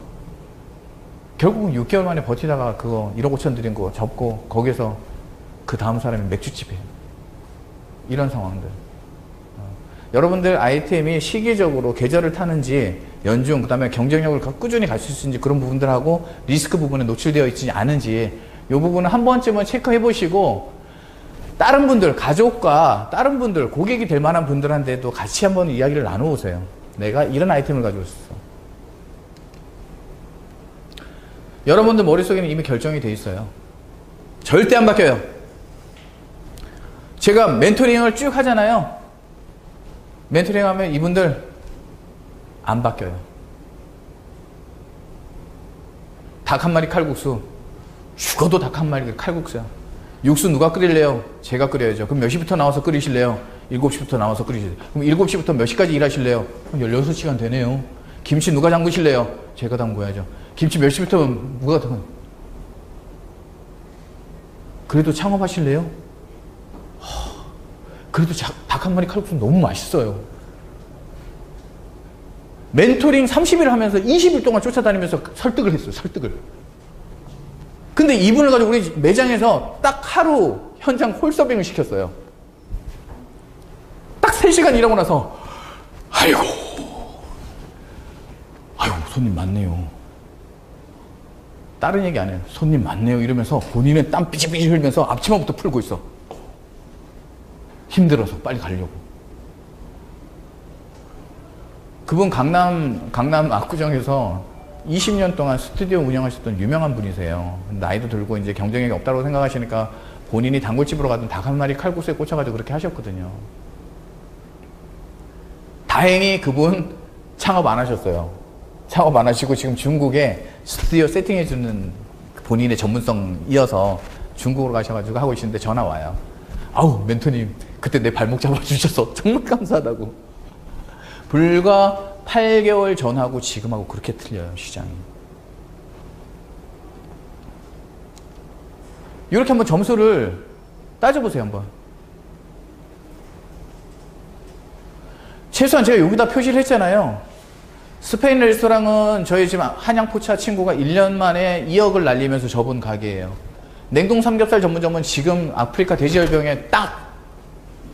결국은 6개월 만에 버티다가 그거 1억 5천 드린 거 접고 거기서 그 다음 사람이 맥주집이에요. 이런 상황들. 여러분들 아이템이 시기적으로 계절을 타는지 연중 그 다음에 경쟁력을 꾸준히 갖출 수 있는지 그런 부분들하고 리스크 부분에 노출되어 있지 않은지 이 부분은 한 번쯤은 체크해 보시고 다른 분들 가족과 다른 분들 고객이 될 만한 분들한테도 같이 한번 이야기를 나눠보세요. 내가 이런 아이템을 가지고 있어. 여러분들 머릿속에는 이미 결정이 돼 있어요. 절대 안 바뀌어요. 제가 멘토링을 쭉 하잖아요. 멘토링 하면 이분들 안 바뀌어요. 닭 한 마리 칼국수. 죽어도 닭 한 마리 칼국수야. 육수 누가 끓일래요? 제가 끓여야죠. 그럼 몇 시부터 나와서 끓이실래요? 7시부터 나와서 끓이실래요? 그럼 7시부터 몇 시까지 일하실래요? 그럼 16시간 되네요. 김치 누가 담그실래요? 제가 담궈야죠. 김치 몇 시부터 누가 담그? 그래도 창업하실래요? 그래도 닭 한 마리 칼국수 너무 맛있어요. 멘토링 30일 하면서 20일 동안 쫓아다니면서 설득을 했어요. 설득을. 근데 이분을 가지고 우리 매장에서 딱 하루 현장 홀서빙을 시켰어요. 딱 3시간 일하고 나서 아이고 손님 많네요. 다른 얘기 안 해요. 손님 많네요 이러면서 본인은 땀 삐질삐질 흘리면서 앞치마부터 풀고 있어. 힘들어서 빨리 가려고. 그분 강남 압구정에서 20년 동안 스튜디오 운영하셨던 유명한 분이세요. 나이도 들고 이제 경쟁력이 없다고 생각하시니까 본인이 단골집으로 가던 닭 한 마리 칼국수에 꽂혀가지고 그렇게 하셨거든요. 다행히 그분 창업 안 하셨어요. 창업 안 하시고 지금 중국에 스튜디오 세팅해주는 본인의 전문성 이어서 중국으로 가셔가지고 하고 계시는데 전화 와요. 아우, 멘토님, 그때 내 발목 잡아주셔서 정말 감사하다고. 불과 8개월 전하고 지금하고 그렇게 틀려요, 시장이. 이렇게 한번 점수를 따져보세요, 한번. 최소한 제가 여기다 표시를 했잖아요. 스페인 레스토랑은 저희 지금 한양포차 친구가 1년 만에 2억을 날리면서 접은 가게예요. 냉동 삼겹살 전문점은 지금 아프리카 돼지열병에 딱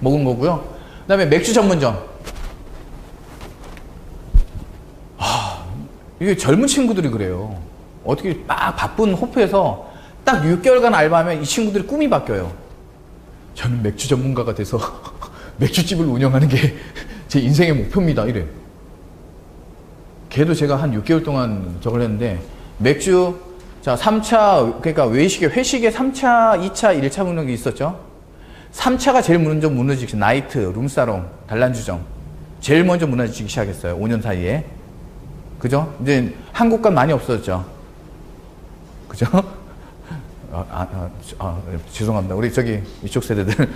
먹은 거고요. 그 다음에 맥주 전문점. 이게 젊은 친구들이 그래요. 어떻게 막 바쁜 호프에서 딱 6개월간 알바하면 이 친구들이 꿈이 바뀌어요. 저는 맥주 전문가가 돼서 맥주집을 운영하는 게 제 인생의 목표입니다. 이래. 걔도 제가 한 6개월 동안 저걸 했는데, 맥주, 자, 3차, 그러니까 외식에, 회식에 3차, 2차, 1차 무는 게 있었죠. 3차가 제일 먼저 무너지기, 나이트, 룸사롱, 단란주점. 제일 먼저 무너지기 시작했어요. 5년 사이에. 그죠? 이제 한국관 많이 없어졌죠. 그죠? 죄송합니다. 우리 저기 이쪽 세대들.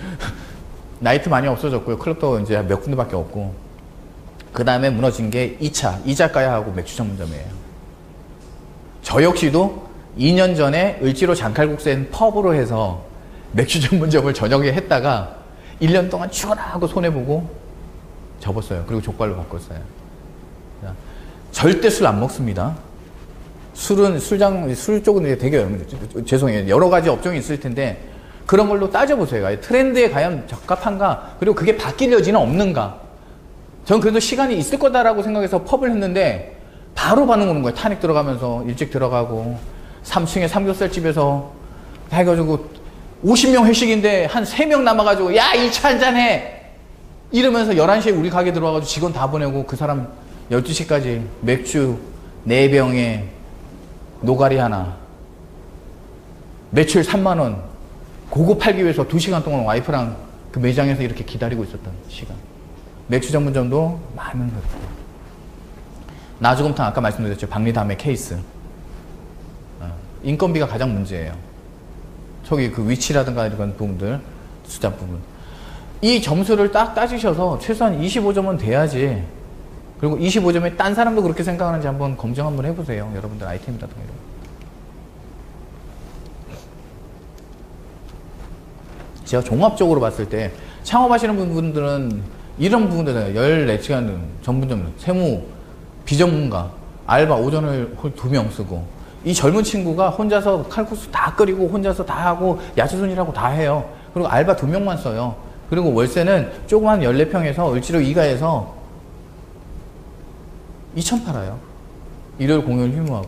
나이트 많이 없어졌고요. 클럽도 이제 몇 군데밖에 없고. 그 다음에 무너진 게 2차, 이자카야하고 맥주 전문점이에요. 저 역시도 2년 전에 을지로 장칼국수엔 펍으로 해서 맥주 전문점을 저녁에 했다가 1년 동안 죽어라 하고 손해보고 접었어요. 그리고 족발로 바꿨어요. 절대 술 안 먹습니다. 술은 술 쪽은 되게 죄송해요. 여러 가지 업종이 있을 텐데 그런 걸로 따져보세요. 트렌드에 과연 적합한가? 그리고 그게 바뀔 여지는 없는가? 전 그래도 시간이 있을 거다라고 생각해서 펍을 했는데 바로 반응 오는 거예요. 탄핵 들어가면서 일찍 들어가고 3층에 삼겹살집에서 해가지고 50명 회식인데 한 3명 남아가지고 야, 2차 한잔해! 이러면서 11시에 우리 가게 들어와가지고 직원 다 보내고 그 사람 12시까지 맥주 4병에 노가리 하나, 매출 3만원, 그거 팔기 위해서 2시간 동안 와이프랑 그 매장에서 이렇게 기다리고 있었던 시간. 맥주 전문점도 많은 것 같아요. 나주곰탕 아까 말씀드렸죠. 박리담의 케이스. 인건비가 가장 문제예요. 저기 그 위치라든가 이런 부분들, 숫자 부분. 이 점수를 딱 따지셔서 최소한 25점은 돼야지. 그리고 25점에 딴 사람도 그렇게 생각하는지 한번 검증 한번 해보세요. 여러분들 아이템이라든가 이런. 제가 종합적으로 봤을 때 창업하시는 분들은 이런 부분들은 14시간 전문점, 세무, 비전문가, 알바 오전을 2명 쓰고 이 젊은 친구가 혼자서 칼국수 다 끓이고 혼자서 다 하고 야채손질하고 다 해요. 그리고 알바 2명만 써요. 그리고 월세는 조그만 14평에서 을지로 2가에서 2천 팔아요. 일요일 공휴일 휴무하고.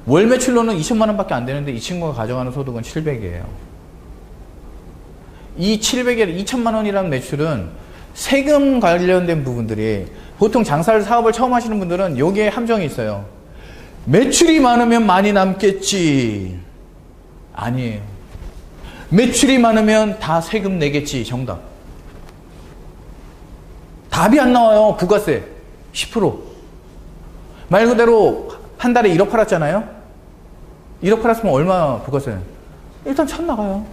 월 매출로는 2천만 원밖에 안 되는데 이 친구가 가져가는 소득은 700이에요. 이 700에 2천만 원이라는 매출은 세금 관련된 부분들이 보통 사업을 처음 하시는 분들은 여기에 함정이 있어요. 매출이 많으면 많이 남겠지. 아니에요. 매출이 많으면 다 세금 내겠지. 정답. 답이 안 나와요. 부가세 10%. 말 그대로 한 달에 1억 팔았잖아요. 1억 팔았으면 얼마 부가세? 일단 1,000 나가요.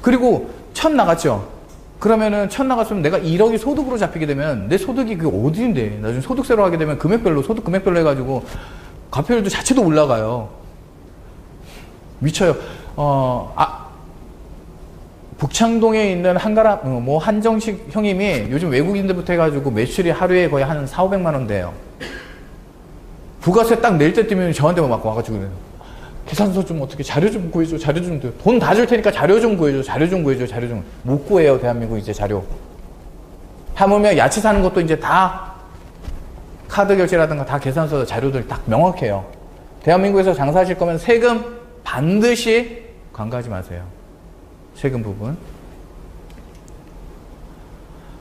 그리고 1,000 나갔죠. 그러면은 1,000 나갔으면 내가 1억이 소득으로 잡히게 되면 내 소득이 그게 어디인데 나중에 소득세로 하게 되면 금액별로 소득 금액별로 해가지고 과표율도 자체도 올라가요. 미쳐요. 북창동에 있는 한정식 형님이 요즘 외국인들부터 해가지고 매출이 하루에 거의 한 4,500만 원 돼요. 부가세 딱 낼 때 뜨면 저한테 막 와가지고 그래요. 계산서 좀 어떻게 자료 좀 구해줘. 자료 좀 돈 다 줄 테니까 자료 좀 구해줘. 자료 좀 구해줘. 자료 좀 못 구해요. 대한민국 이제 자료. 하물며 야채 사는 것도 이제 다 카드 결제라든가 다 계산서 자료들 딱 명확해요. 대한민국에서 장사하실 거면 세금 반드시 관가하지 마세요. 세금 부분.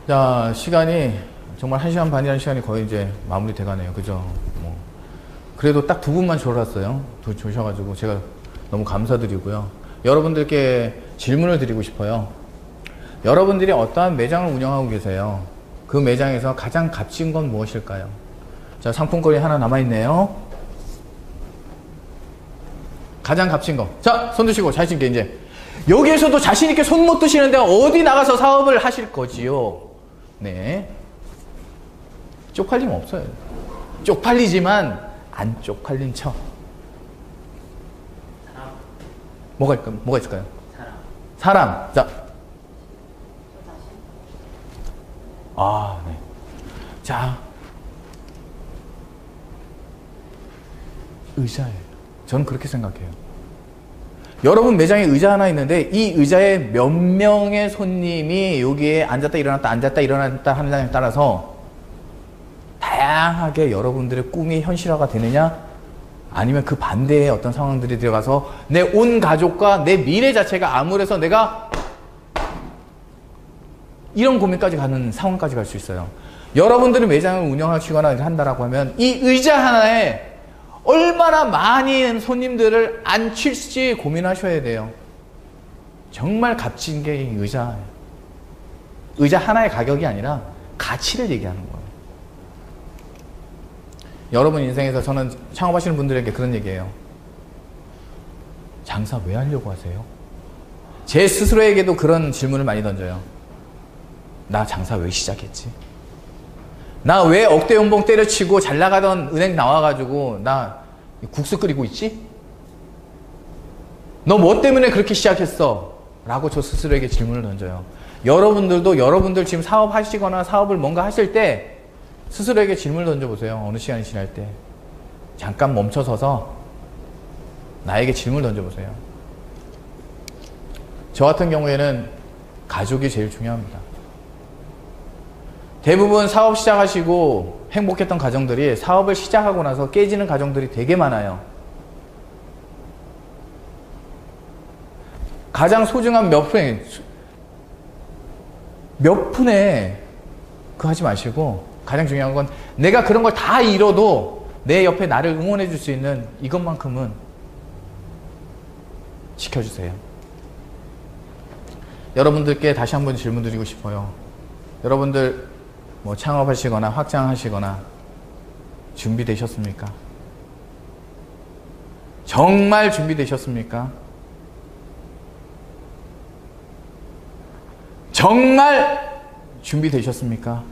자, 시간이 정말 1시간 반이라는 시간이 거의 이제 마무리 돼가네요. 그죠? 그래도 딱 2분만 졸았어요. 조셔가지고 제가 너무 감사드리고요. 여러분들께 질문을 드리고 싶어요. 여러분들이 어떠한 매장을 운영하고 계세요? 그 매장에서 가장 값진 건 무엇일까요? 자, 상품권이 하나 남아있네요. 가장 값진 거. 자, 손 드시고 자신있게 이제. 여기에서도 자신있게 손 못 드시는데 어디 나가서 사업을 하실 거지요? 네. 쪽팔림 없어요. 쪽팔리지만 안 쪽팔린 척. 뭐가 있을까요? 사람. 자. 네. 자. 의자예요. 저는 그렇게 생각해요. 여러분 매장에 의자 하나 있는데 이 의자에 몇 명의 손님이 여기에 앉았다 일어났다 하느냐에 따라서 다양하게 여러분들의 꿈이 현실화가 되느냐, 아니면 그 반대의 어떤 상황들이 들어가서 내 온 가족과 내 미래 자체가 암울해서 내가 이런 고민까지 가는 상황까지 갈 수 있어요. 여러분들이 매장을 운영하시거나 한다라고 하면 이 의자 하나에 얼마나 많은 손님들을 앉힐지 고민하셔야 돼요. 정말 값진 게 이 의자예요. 의자 하나의 가격이 아니라 가치를 얘기하는 거예요. 여러분 인생에서 저는 창업하시는 분들에게 그런 얘기예요. 장사 왜 하려고 하세요? 제 스스로에게도 그런 질문을 많이 던져요. 나 장사 왜 시작했지? 나 왜 억대 연봉 때려치고 잘 나가던 은행 나와가지고 나 국수 끓이고 있지? 너 뭐 때문에 그렇게 시작했어? 라고 저 스스로에게 질문을 던져요. 여러분들도 여러분들 지금 사업하시거나 사업을 뭔가 하실 때 스스로에게 질문을 던져보세요. 어느 시간이 지날 때. 잠깐 멈춰서서 나에게 질문을 던져보세요. 저 같은 경우에는 가족이 제일 중요합니다. 대부분 사업 시작하시고 행복했던 가정들이 사업을 시작하고 나서 깨지는 가정들이 되게 많아요. 가장 소중한 몇 푼에 그거 하지 마시고 가장 중요한 건 내가 그런 걸 다 잃어도 내 옆에 나를 응원해 줄 수 있는 이것만큼은 지켜주세요. 여러분들께 다시 한번 질문 드리고 싶어요. 여러분들 뭐 창업하시거나 확장하시거나 준비되셨습니까? 정말 준비되셨습니까? 정말 준비되셨습니까?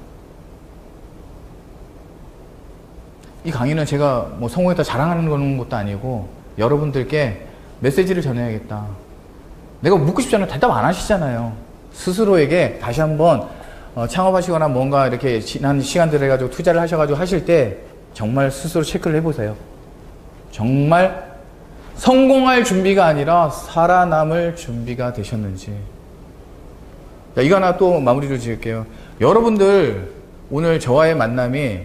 이 강의는 제가 뭐 성공했다 자랑하는 것도 아니고 여러분들께 메시지를 전해야겠다. 내가 묻고 싶지 않으면 대답 안 하시잖아요. 스스로에게 다시 한번 창업하시거나 뭔가 이렇게 지난 시간들 해가지고 투자를 하셔가지고 하실 때 정말 스스로 체크를 해보세요. 정말 성공할 준비가 아니라 살아남을 준비가 되셨는지. 자, 이거 하나 또 마무리로 지을게요. 여러분들 오늘 저와의 만남이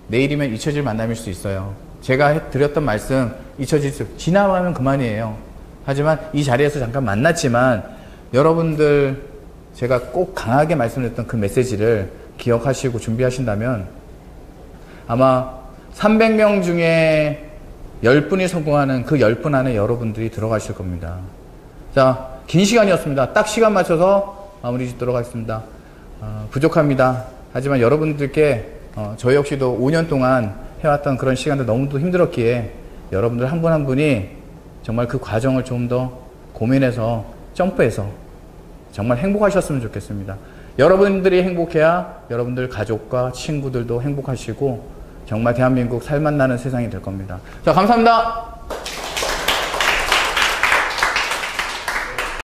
내일이면 잊혀질 만남일 수 있어요. 제가 드렸던 말씀 잊혀질 수, 지나가면 그만이에요. 하지만 이 자리에서 잠깐 만났지만 여러분들 제가 꼭 강하게 말씀드렸던 그 메시지를 기억하시고 준비하신다면 아마 300명 중에 10분이 성공하는 그 10분 안에 여러분들이 들어가실 겁니다. 자, 긴 시간이었습니다. 딱 시간 맞춰서 마무리 짓도록 하겠습니다. 부족합니다. 하지만 여러분들께 저 역시도 5년 동안 해왔던 그런 시간들 너무도 힘들었기에 여러분들 한 분 한 분이 정말 그 과정을 좀 더 고민해서 점프해서 정말 행복하셨으면 좋겠습니다. 여러분들이 행복해야 여러분들 가족과 친구들도 행복하시고 정말 대한민국 살맛나는 세상이 될 겁니다. 자, 감사합니다.